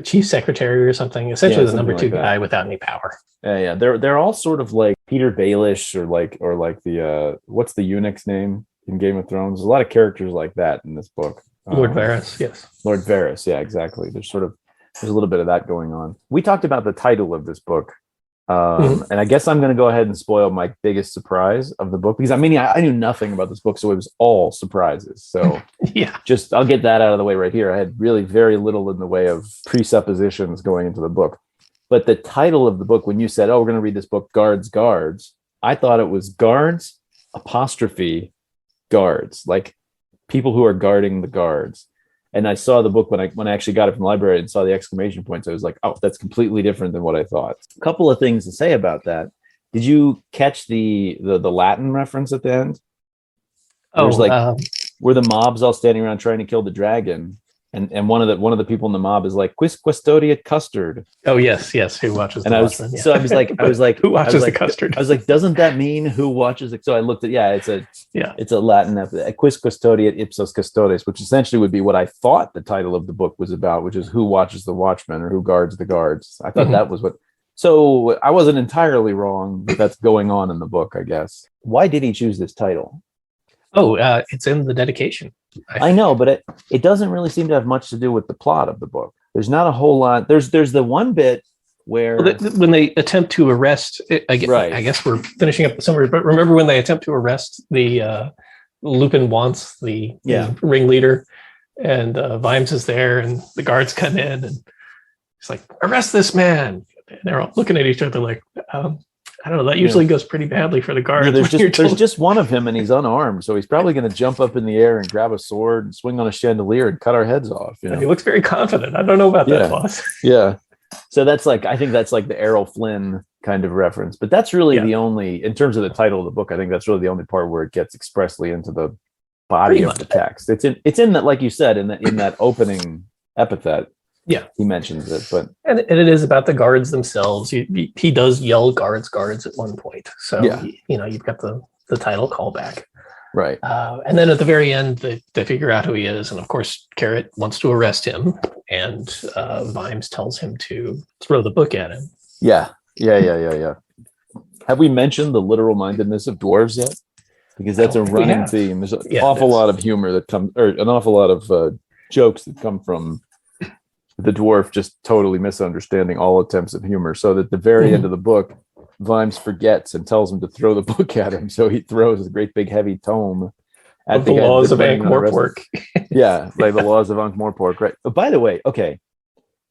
chief secretary or something. Essentially, the number 2 guy without any power. Yeah. They're all sort of like Peter Baelish or like the what's the eunuch's name in Game of Thrones? There's a lot of characters like that in this book. Lord Varys, yes. Lord Varys, yeah, exactly. There's a little bit of that going on. We talked about the title of this book. And I guess I'm going to go ahead and spoil my biggest surprise of the book, because I knew nothing about this book, so it was all surprises. So yeah, I'll get that out of the way right here. I had really very little in the way of presuppositions going into the book. But the title of the book, when you said, we're going to read this book, Guards, I thought it was guards, apostrophe guards, like people who are guarding the guards. And I saw the book when I actually got it from the library and saw the exclamation points. I was like, oh, that's completely different than what I thought. A couple of things to say about that. Did you catch the Latin reference at the end? Where the mob's all standing around trying to kill the dragon, and one of the people in the mob is like, "Quis custodiet custard." Oh yes, who watches the Watchmen? So I was like, who watches the custard? I was like, doesn't that mean who watches it? So I looked at it's a Latin "Quis custodiet ipsos custodes," which essentially would be what I thought the title of the book was about, which is who watches the watchmen or who guards the guards. I thought that was what. So I wasn't entirely wrong, but that's going on in the book, I guess. Why did he choose this title? It's in the dedication. I know, but it doesn't really seem to have much to do with the plot of the book. There's not a whole lot. There's the one bit where when they attempt to arrest, I guess we're finishing up the summary. But remember when they attempt to arrest the Lupin wants the ringleader, and Vimes is there, and the guards come in, and he's like, "Arrest this man!" And they're all looking at each other like, I don't know. That usually goes pretty badly for the guards. Yeah, there's just one of him, and he's unarmed, so he's probably going to jump up in the air and grab a sword and swing on a chandelier and cut our heads off. You know? He looks very confident. I don't know about that, boss. Yeah. So I think that's like the Errol Flynn kind of reference, but that's really the only, in terms of the title of the book, I think that's really the only part where it gets expressly into the body of the text. It's in that, like you said, in that opening epithet. Yeah, he mentions it, but and it is about the guards themselves. He does yell guards at one point. So you've got the title callback, right? And then at the very end, they figure out who he is, and of course, Carrot wants to arrest him, and Vimes tells him to throw the book at him. Yeah. Have we mentioned the literal mindedness of dwarves yet? Because that's a running theme. There's an awful lot of humor that comes, or an awful lot of jokes that come from the dwarf just totally misunderstanding all attempts at humor. So that at the very end of the book, Vimes forgets and tells him to throw the book at him. So he throws a great big heavy tome at the laws of Ankh-Morpork. Yeah, like the laws of Ankh-Morpork. Right. But by the way, okay.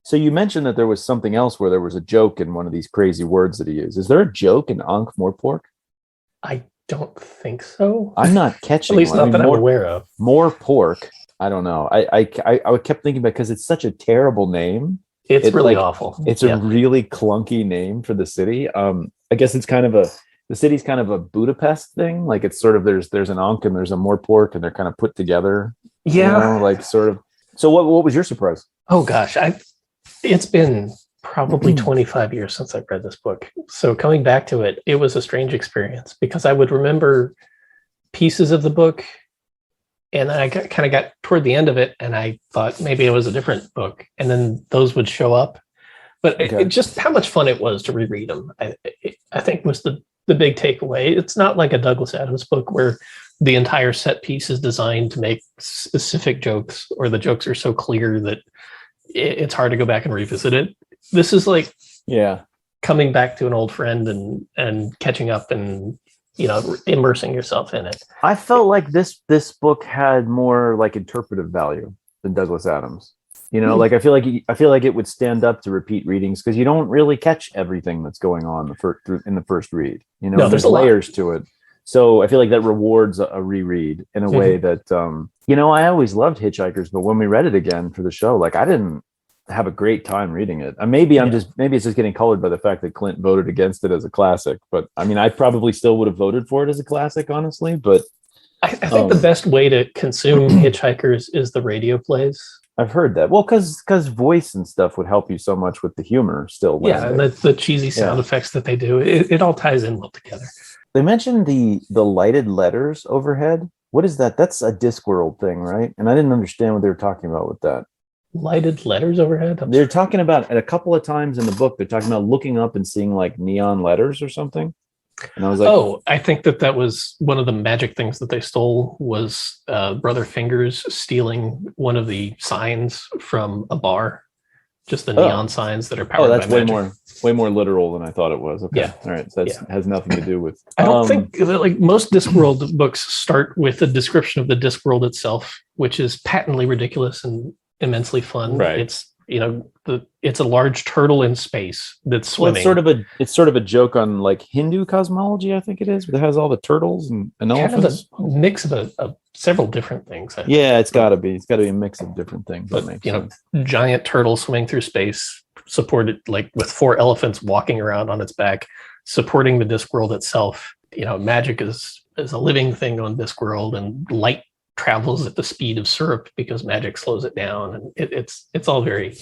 So you mentioned that there was something else where there was a joke in one of these crazy words that he used. Is there a joke in Ankh-Morpork? I don't think so. I'm not catching. At least not that I'm aware of. More pork. I don't know. I kept thinking about, because it's such a terrible name. It's really awful. It's a really clunky name for the city. I guess it's kind of the city's kind of a Budapest thing. Like it's sort of there's an Ankh and there's a Morpork and they're kind of put together. Yeah. Like sort of. So what was your surprise? Oh gosh, it's been probably 25 years since I've read this book. So coming back to it, it was a strange experience because I would remember pieces of the book. And then I kind of got toward the end of it, and I thought maybe it was a different book, and then those would show up. But it just how much fun it was to reread them, I think was the big takeaway. It's not like a Douglas Adams book where the entire set piece is designed to make specific jokes, or the jokes are so clear that it's hard to go back and revisit it. This is like coming back to an old friend and catching up and immersing yourself in it. I felt like this book had more like interpretive value than Douglas Adams. Like I feel like it would stand up to repeat readings because you don't really catch everything that's going on in the first read. No, there's layers to it. So I feel like that rewards a reread in a way that I always loved Hitchhikers, but when we read it again for the show, like I didn't have a great time reading it. Maybe it's just getting colored by the fact that Clint voted against it as a classic. But I mean, I probably still would have voted for it as a classic, honestly. But I think the best way to consume Hitchhikers is the radio plays. I've heard that. Well, because voice and stuff would help you so much with the humor still. Yeah, and the cheesy sound effects that they do, it all ties in well together. They mentioned the lighted letters overhead. What is that? That's a Discworld thing, right? And I didn't understand what they were talking about with that. Lighted letters overhead? They're talking about, at a couple of times in the book, they're talking about looking up and seeing like neon letters or something. And I was like, I think that was one of the magic things that they stole was Brother Fingers stealing one of the signs from a bar. Just the neon signs that are powered by magic. Way more literal than I thought it was. Okay. Yeah. All right. So that has nothing to do with. I don't think that, like most Discworld books start with a description of the Discworld itself, which is patently ridiculous and immensely fun. Right. It's it's a large turtle in space that's swimming. It's sort of a joke on like Hindu cosmology, I think it is. It has all the turtles and elephants. Kind of a mix of several different things. It's got to be. It's got to be a mix of different things. But giant turtle swimming through space, supported like with 4 elephants walking around on its back, supporting the Discworld itself. Magic is a living thing on Discworld, and light travels at the speed of syrup because magic slows it down, and it's all very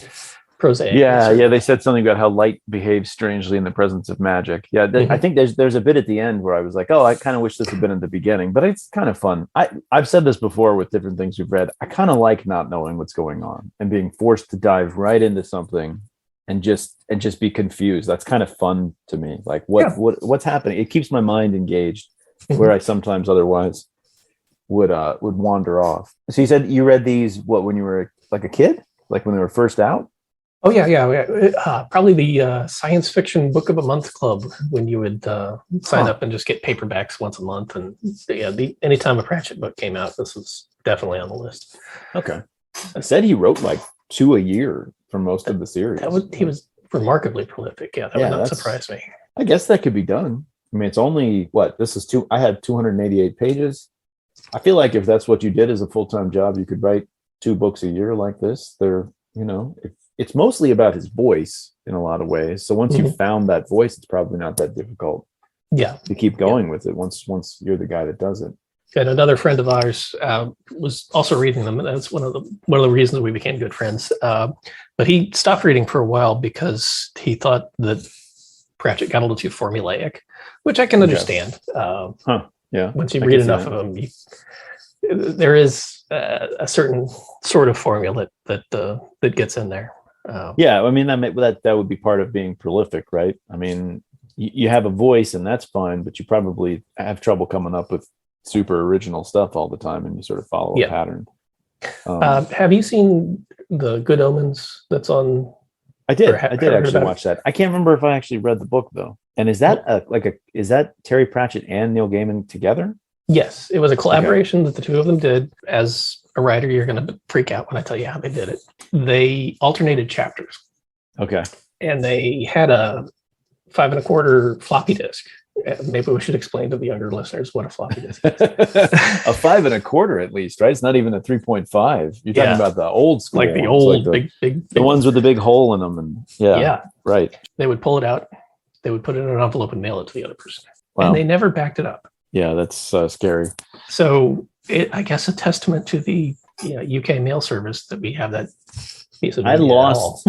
prosaic. They said something about how light behaves strangely in the presence of magic. I think there's a bit at the end where I was like, I kind of wish this had been at the beginning, but it's kind of fun. I've said this before with different things we've read. I kind of like not knowing what's going on and being forced to dive right into something and just be confused. That's kind of fun to me. Like what's happening? It keeps my mind engaged where I sometimes otherwise would wander off. So you said you read these when you were like a kid, like when they were first out? Oh yeah. Probably the science fiction book of a month club when you would sign up and just get paperbacks once a month. And anytime a Pratchett book came out, this was definitely on the list. Okay. I said he wrote like 2 a year for most of the series. He was remarkably prolific. Yeah, that would not surprise me. I guess that could be done. I mean, it's only I had 288 pages. I feel like if that's what you did as a full-time job, you could write 2 books a year like this. It's mostly about his voice in a lot of ways. So once you've found that voice, it's probably not that difficult to keep going with it once you're the guy that does it. And another friend of ours was also reading them, and that's one of the reasons we became good friends. But he stopped reading for a while because he thought that Pratchett got a little too formulaic, which I can understand. Yeah. Once you read enough of them, there is a certain sort of formula that gets in there. I mean that would be part of being prolific, right? I mean, you have a voice, and that's fine, but you probably have trouble coming up with super original stuff all the time, and you sort of follow a pattern. Have you seen the Good Omens that's on? I did actually watch that. I can't remember if I actually read the book though. And is that is that Terry Pratchett and Neil Gaiman together? Yes, it was a collaboration that the two of them did. As a writer, you're going to freak out when I tell you how they did it. They alternated chapters. Okay. And they had a 5 1/4 floppy disk. Maybe we should explain to the younger listeners what a floppy disk is. A 5 1/4 at least, right? It's not even a 3.5. You're talking about the old school, like the old big the ones with the big hole in them, and right. They would pull it out, they would put it in an envelope and mail it to the other person, wow. And they never backed it up. Yeah, that's scary. So I guess a testament to the UK mail service that we have that piece of. I lost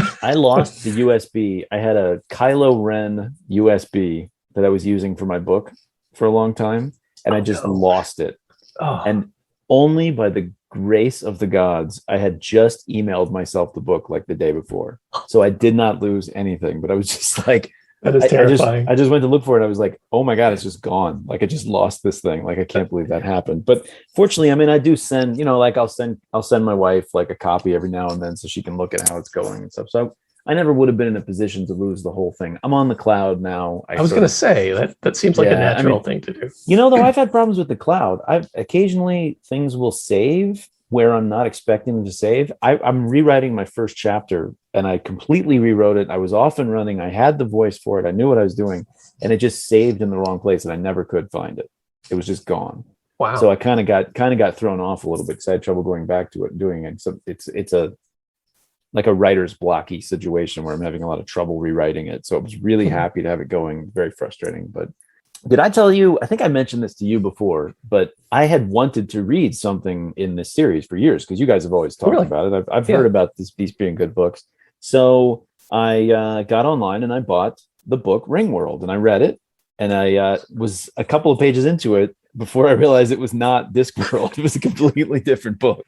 the USB. I had a Kylo Ren USB that I was using for my book for a long time, and I just lost it. Oh. And only by the grace of the gods, I had just emailed myself the book like the day before. So I did not lose anything, but I was just like, that is terrifying. I just went to look for it. I was like, oh my God, it's just gone. Like I just lost this thing. Like I can't believe that happened. But fortunately, I mean, I do send, like I'll send my wife like a copy every now and then so she can look at how it's going and stuff. So I never would have been in a position to lose the whole thing. I'm on the cloud now. I was going to say that seems like a natural thing to do. Though I've had problems with the cloud. Occasionally things will save where I'm not expecting them to save. I'm rewriting my first chapter and I completely rewrote it. I was off and running. I had the voice for it. I knew what I was doing, and it just saved in the wrong place and I never could find it. It was just gone. Wow. So I kind of got thrown off a little bit because I had trouble going back to it and doing it. So it's like a writer's blocky situation where I'm having a lot of trouble rewriting it. So I was really happy to have it going. Very frustrating. But did I tell you, I think I mentioned this to you before, but I had wanted to read something in this series for years because you guys have always talked about it. I've heard about these being good books. So I got online and I bought the book Ringworld and I read it. And I was a couple of pages into it before I realized it was not Discworld. It was a completely different book.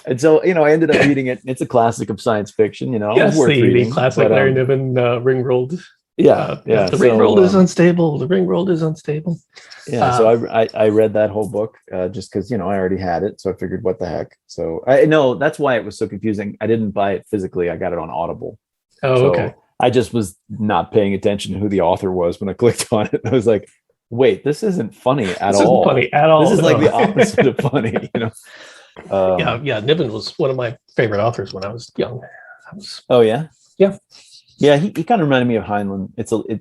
And so, I ended up reading it. It's a classic of science fiction, Yes, the classic Larry Niven Ringworld. The Ringworld is unstable. The Ringworld is unstable. Yeah. So I read that whole book just because, I already had it. So I figured, what the heck? So I know that's why it was so confusing. I didn't buy it physically. I got it on Audible. Oh, okay. I just was not paying attention to who the author was when I clicked on it. I was like, wait, this isn't funny at all. This isn't funny at all. This is like the opposite of funny, Niven was one of my favorite authors when I was young. Oh yeah? Yeah. Yeah, he kind of reminded me of Heinlein.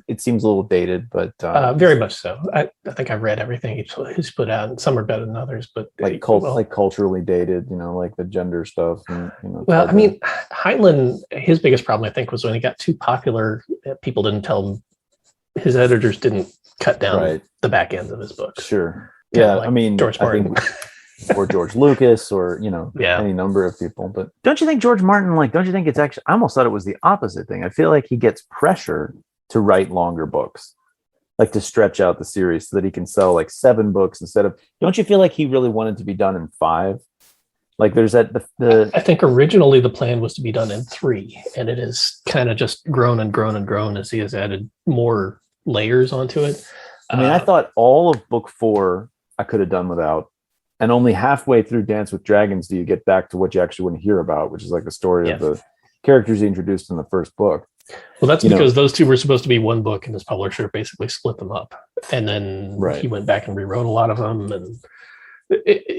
It seems a little dated, but very much so. I think I've read everything he's put out, and some are better than others, but like culturally dated, like the gender stuff. And, well, I mean, Heinlein, his biggest problem, I think, was when he got too popular, people didn't tell him, his editors didn't cut down the back ends of his books. Sure. Yeah, like I mean, George Martin. Or George Lucas, or any number of people. But don't you think George Martin, don't you think it's actually, I almost thought it was the opposite thing. I feel like he gets pressure to write longer books, like to stretch out the series so that he can sell 7 books instead of, don't you feel like he really wanted to be done in 5? Like there's that I think originally the plan was to be done in 3, and it has kind of just grown and grown and grown as he has added more layers onto it. I mean, I thought all of book 4 I could have done without. And only halfway through Dance with Dragons do you get back to what you actually want to hear about, which is like the story of characters he introduced in the first book. Well, that's because those two were supposed to be one book, and his publisher basically split them up. And then he went back and rewrote a lot of them. And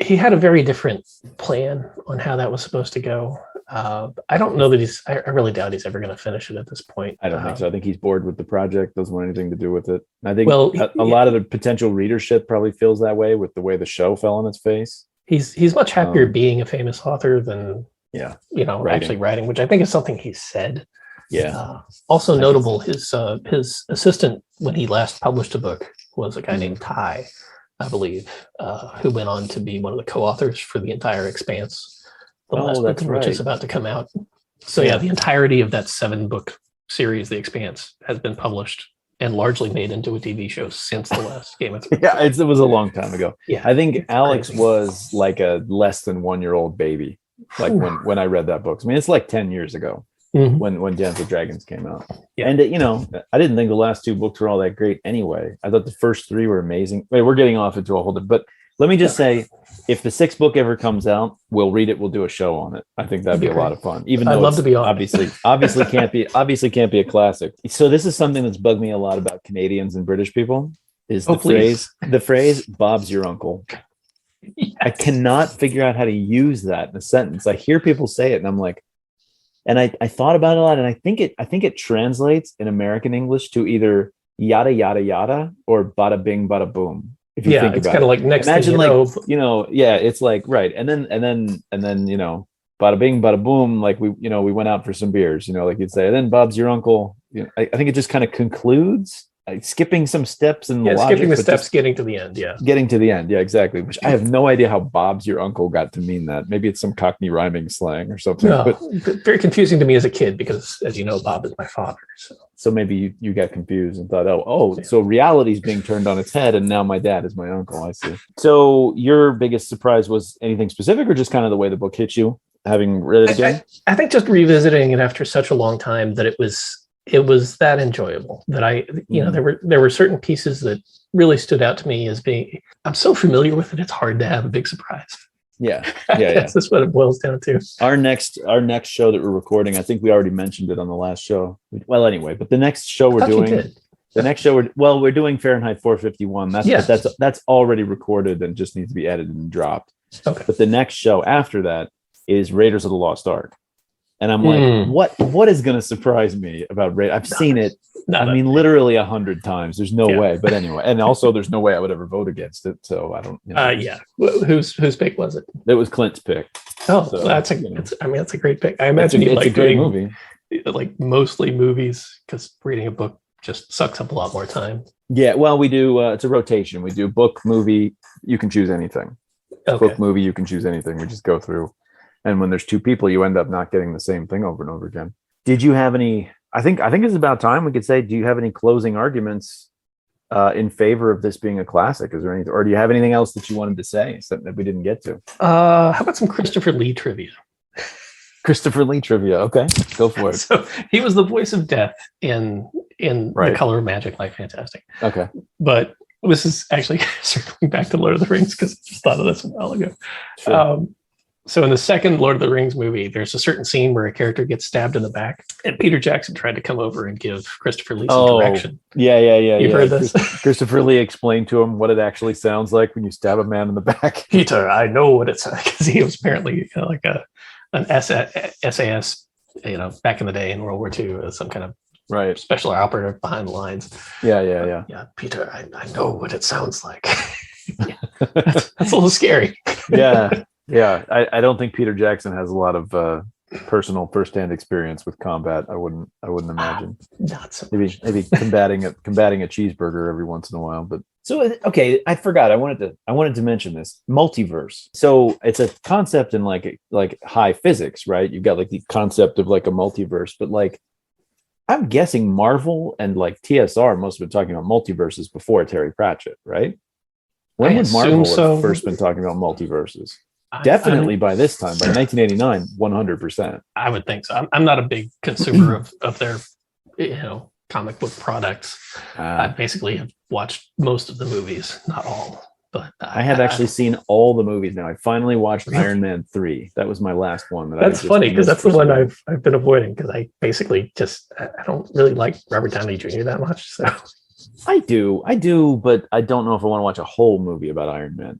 he had a very different plan on how that was supposed to go. I don't know that I really doubt he's ever going to finish it at this point. I don't think so. I think he's bored with the project, doesn't want anything to do with it. I think a lot of the potential readership probably feels that way with the way the show fell on its face. He's much happier being a famous author than actually writing, which I think is something he said. Yeah. Also notable, his assistant when he last published a book was a guy named Ty, I believe, who went on to be one of the co-authors for the entire Expanse, the last book, which is about to come out. So the entirety of that 7-book series, The Expanse, has been published and largely made into a TV show since the last Game of Thrones. Yeah, it was a long time ago. Yeah, I think Alex was like a less than 1-year-old baby, like when I read that book. I mean, it's like 10 years ago. When Dance with Dragons came out. Yeah. And I didn't think the last 2 books were all that great anyway. I thought the first 3 were amazing. Wait, we're getting off into a whole but let me just say, if the 6th book ever comes out, we'll read it, we'll do a show on it. I think that'd be a lot of fun. Even though I'd love to be on obviously can't be a classic. So this is something that's bugged me a lot about Canadians and British people is the phrase Bob's your uncle. Yes. I cannot figure out how to use that in a sentence. I hear people say it and I'm like, and I thought about it a lot, and I think it translates in American English to either yada yada yada or bada bing bada boom. If you think it's about kind of like next. Imagine it's like right, and then bada bing bada boom. Like we went out for some beers. Like you'd say, and then Bob's your uncle. I think it just kind of concludes. Skipping some steps in the logic, skipping the steps, getting to the end. Getting to the end. Yeah, exactly. Which I have no idea how Bob's your uncle got to mean that. Maybe it's some Cockney rhyming slang or something. No, but very confusing to me as a kid because, as you know, Bob is my father. So maybe you got confused and thought, so reality's being turned on its head, and now my dad is my uncle. I see. So your biggest surprise was anything specific, or just kind of the way the book hit you, having read it again? I think just revisiting it after such a long time that it was that enjoyable that there were certain pieces that really stood out to me as being, I'm so familiar with it, it's hard to have a big surprise. Yeah. That's what it boils down to. Our next show that we're recording, I think we already mentioned it on the last show. Well, anyway, but the next show we're doing, we're doing Fahrenheit 451. That's already recorded and just needs to be edited and dropped. Okay. But the next show after that is Raiders of the Lost Ark. And I'm like, what is going to surprise me about Raiders? I've seen it. Literally 100 times. There's no way. But anyway, and also there's no way I would ever vote against it. So I don't. Whose pick was it? It was Clint's pick. Oh, so, that's a great pick. I imagine it's a great movie. Like mostly movies, because reading a book just sucks up a lot more time. Yeah, well, we do. It's a rotation. We do book, movie. You can choose anything. Okay. Book, movie. You can choose anything. We just go through. And when there's 2 people, you end up not getting the same thing over and over again. Did you have any? I think it's about time we could say. Do you have any closing arguments in favor of this being a classic? Is there anything, or do you have anything else that you wanted to say that we didn't get to? How about some Christopher Lee trivia? Christopher Lee trivia. Okay, go for it. So he was the voice of Death in The Color of Magic, like fantastic. Okay, but this is actually circling back to Lord of the Rings because I just thought of this a while ago. Sure. So in the second Lord of the Rings movie, there's a certain scene where a character gets stabbed in the back, and Peter Jackson tried to come over and give Christopher Lee some direction. Yeah. You've heard this? Christopher Lee explained to him what it actually sounds like when you stab a man in the back. Peter, I know what it's like, because he was apparently like an SAS, back in the day in World War II, as some kind of special operative behind the lines. Yeah. Yeah, Peter, I know what it sounds like. That's a little scary. Yeah, I don't think Peter Jackson has a lot of personal firsthand experience with combat. I wouldn't imagine. Not so maybe combating a cheeseburger every once in a while. But so okay, I forgot. I wanted to mention this multiverse. So it's a concept in like high physics, right? You've got like the concept of like a multiverse, but like I'm guessing Marvel and like TSR must have been talking about multiverses before Terry Pratchett, right? When would Marvel have first been talking about multiverses? Definitely by this time, by 1989, 100%. I would think so. I'm not a big consumer of their, comic book products. I basically have watched most of the movies, not all. But I have actually seen all the movies now. I finally watched Iron Man 3. That was my last one. That's funny because that's the one I've been avoiding because I basically I don't really like Robert Downey Jr. that much. So I do, but I don't know if I want to watch a whole movie about Iron Man.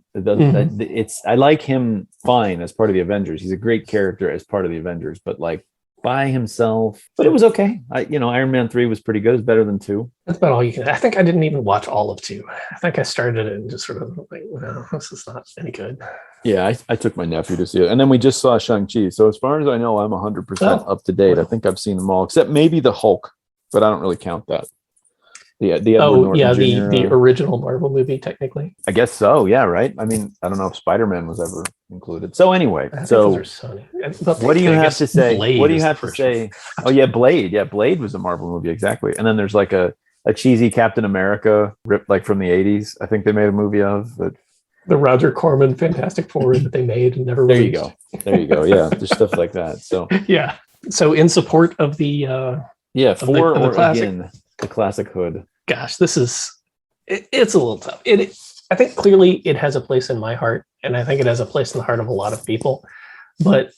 I like him fine as part of the Avengers. He's a great character as part of the Avengers, but like by himself. But it was okay. Iron Man 3 was pretty good. It's better than 2. That's about all you can. I think I didn't even watch all of 2. I think I started it and just sort of like, no, this is not any good. Yeah, I took my nephew to see it. And then we just saw Shang-Chi. So as far as I know, I'm 100% up to date. I think I've seen them all, except maybe the Hulk, but I don't really count that. The the original Marvel movie, technically. I guess so. Yeah, right. I mean, I don't know if Spider-Man was ever included. So anyway, what do you have to say? What do you have to say? Oh yeah, Blade. Yeah, Blade was a Marvel movie, exactly. And then there's like a cheesy Captain America ripped like from the 80s. I think they made a movie of, but the Roger Corman Fantastic Four that they made and never released. There you go. Yeah, there's stuff like that. So yeah. So in support of the the classic hood. Gosh, this is it's a little tough. I think clearly it has a place in my heart, and I think it has a place in the heart of a lot of people. But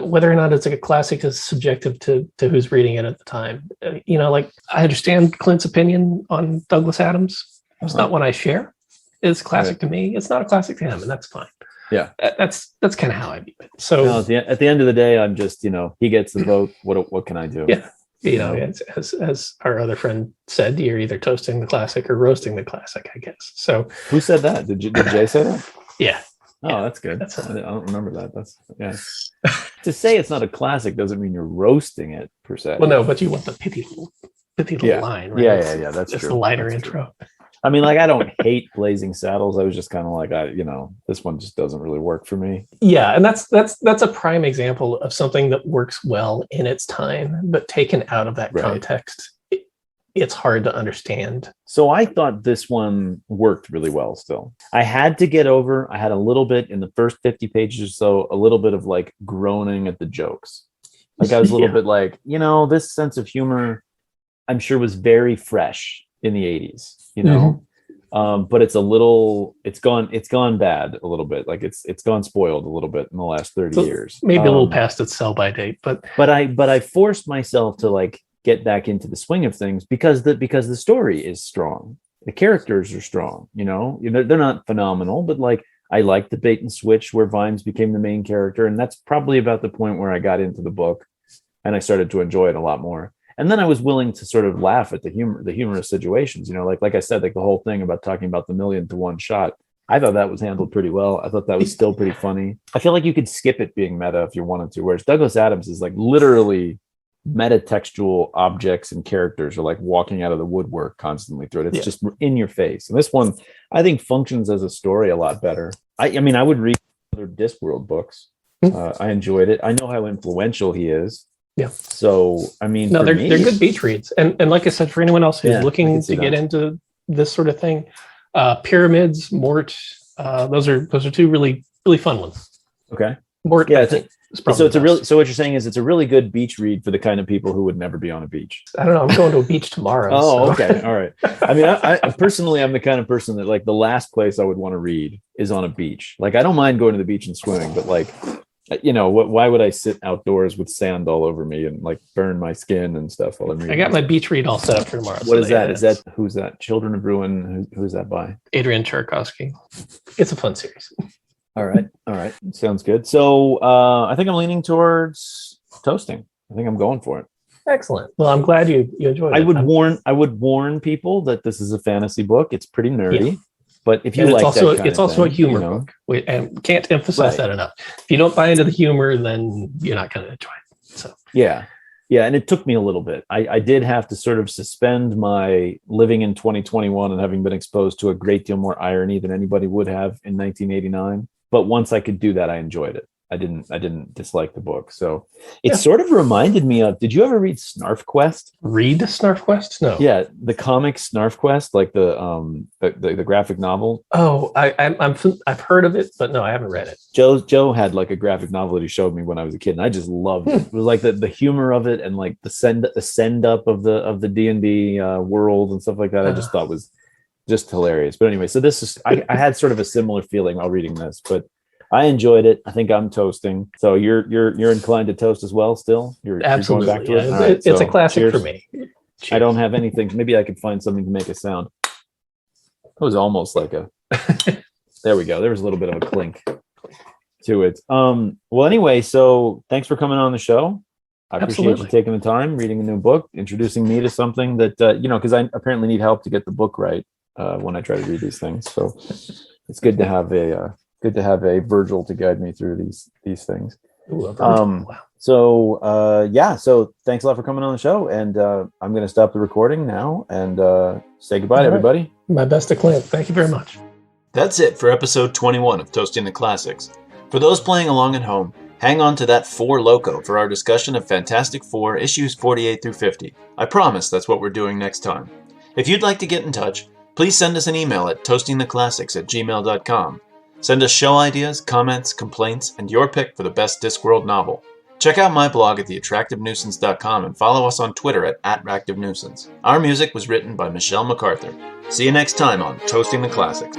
whether or not it's like a classic is subjective to who's reading it at the time. Like I understand Clint's opinion on Douglas Adams. It's not one I share. It's classic to me. It's not a classic to him, and that's fine. Yeah, that's kind of how I view it. So at the end of the day, I'm just he gets the vote. What can I do? Yeah. As our other friend said, you're either toasting the classic or roasting the classic, I guess. So who said that? Did Jay say that? Yeah. Oh, that's good. I don't remember that. To say it's not a classic doesn't mean you're roasting it per se. Well, no, but you want the pithy little line, right? Yeah. That's just true. The lighter intro. I mean, like I don't hate Blazing Saddles. I was just kind of like, this one just doesn't really work for me. Yeah, and that's a prime example of something that works well in its time, but taken out of that context, it's hard to understand. So I thought this one worked really well still. I had a little bit in the first 50 pages or so, a little bit of like groaning at the jokes. Like I was a little bit like, this sense of humor, I'm sure was very fresh in the 80s. But it's gone bad a little bit. Like it's gone spoiled a little bit in the last 30 years. Maybe a little past its sell by date, but I forced myself to like get back into the swing of things because the story is strong. The characters are strong, they're not phenomenal, but like I like the bait and switch where Vimes became the main character. And that's probably about the point where I got into the book and I started to enjoy it a lot more. And then I was willing to sort of laugh at the humorous situations, like I said, like the whole thing about talking about the 1,000,000 to 1 shot. I thought that was handled pretty well. I thought that was still pretty funny. I feel like you could skip it being meta if you wanted to, whereas Douglas Adams is like literally metatextual objects and characters are like walking out of the woodwork constantly through it. It's just in your face. And this one, I think, functions as a story a lot better. I mean, I would read other Discworld books. I enjoyed it. I know how influential he is. Yeah. So, I mean, no, they're good beach reads. And like I said, for anyone else who's looking to get into this sort of thing, Pyramids, Mort, those are 2 really, really fun ones. Okay. Mort, yeah. So what you're saying is it's a really good beach read for the kind of people who would never be on a beach. I don't know. I'm going to a beach tomorrow. Okay. All right. I mean, I personally, I'm the kind of person that like the last place I would want to read is on a beach. Like, I don't mind going to the beach and swimming, but like, why would I sit outdoors with sand all over me and like burn my skin and stuff while I'm reading? I got my beach read all set up for tomorrow. What is that? Is that who's that? Children of Ruin. Who's that by? Adrian Tchaikovsky. It's a fun series. All right. Sounds good. So I think I'm leaning towards toasting. I think I'm going for it. Excellent. Well, I'm glad you enjoyed it. I would warn people that this is a fantasy book. It's pretty nerdy. Yeah. But if you like it's also a humor book. And can't emphasize that enough. If you don't buy into the humor, then you're not going to enjoy it. So yeah, and it took me a little bit. I did have to sort of suspend my living in 2021 and having been exposed to a great deal more irony than anybody would have in 1989. But once I could do that, I enjoyed it. I didn't dislike the book. So it sort of reminded me of, did you ever read Snarf Quest? Read Snarf Quest? No. Yeah, the comic Snarf Quest, like the graphic novel. Oh, I've heard of it, but no, I haven't read it. Joe had like a graphic novel that he showed me when I was a kid, and I just loved it. It was like the humor of it and like the send up of the D&D world and stuff like that. I just thought was just hilarious. But anyway, so this is I had sort of a similar feeling while reading this, but I enjoyed it. I think I'm toasting. So you're inclined to toast as well. Still, Absolutely. You're going back to it. Yeah. All right, It's so a classic cheers. for me. Cheers. I don't have anything. Maybe I could find something to make a sound. It was almost like a. There we go. There was a little bit of a clink to it. Well, anyway, so thanks for coming on the show. I appreciate you taking the time, reading a new book, introducing me to something that because I apparently need help to get the book right when I try to read these things. So it's good to have a Virgil to guide me through these things. Ooh, a Virgil. Wow. So thanks a lot for coming on the show, and I'm going to stop the recording now and say goodbye to everybody. My best to Clint. Thank you very much. That's it for episode 21 of Toasting the Classics. For those playing along at home, hang on to that 4 Loco for our discussion of Fantastic Four issues 48 through 50. I promise that's what we're doing next time. If you'd like to get in touch, please send us an email at toastingtheclassics@gmail.com. Send us show ideas, comments, complaints, and your pick for the best Discworld novel. Check out my blog at theattractivenuisance.com and follow us on Twitter at @AttractiveNuisance. Our music was written by Michelle McArthur. See you next time on Toasting the Classics.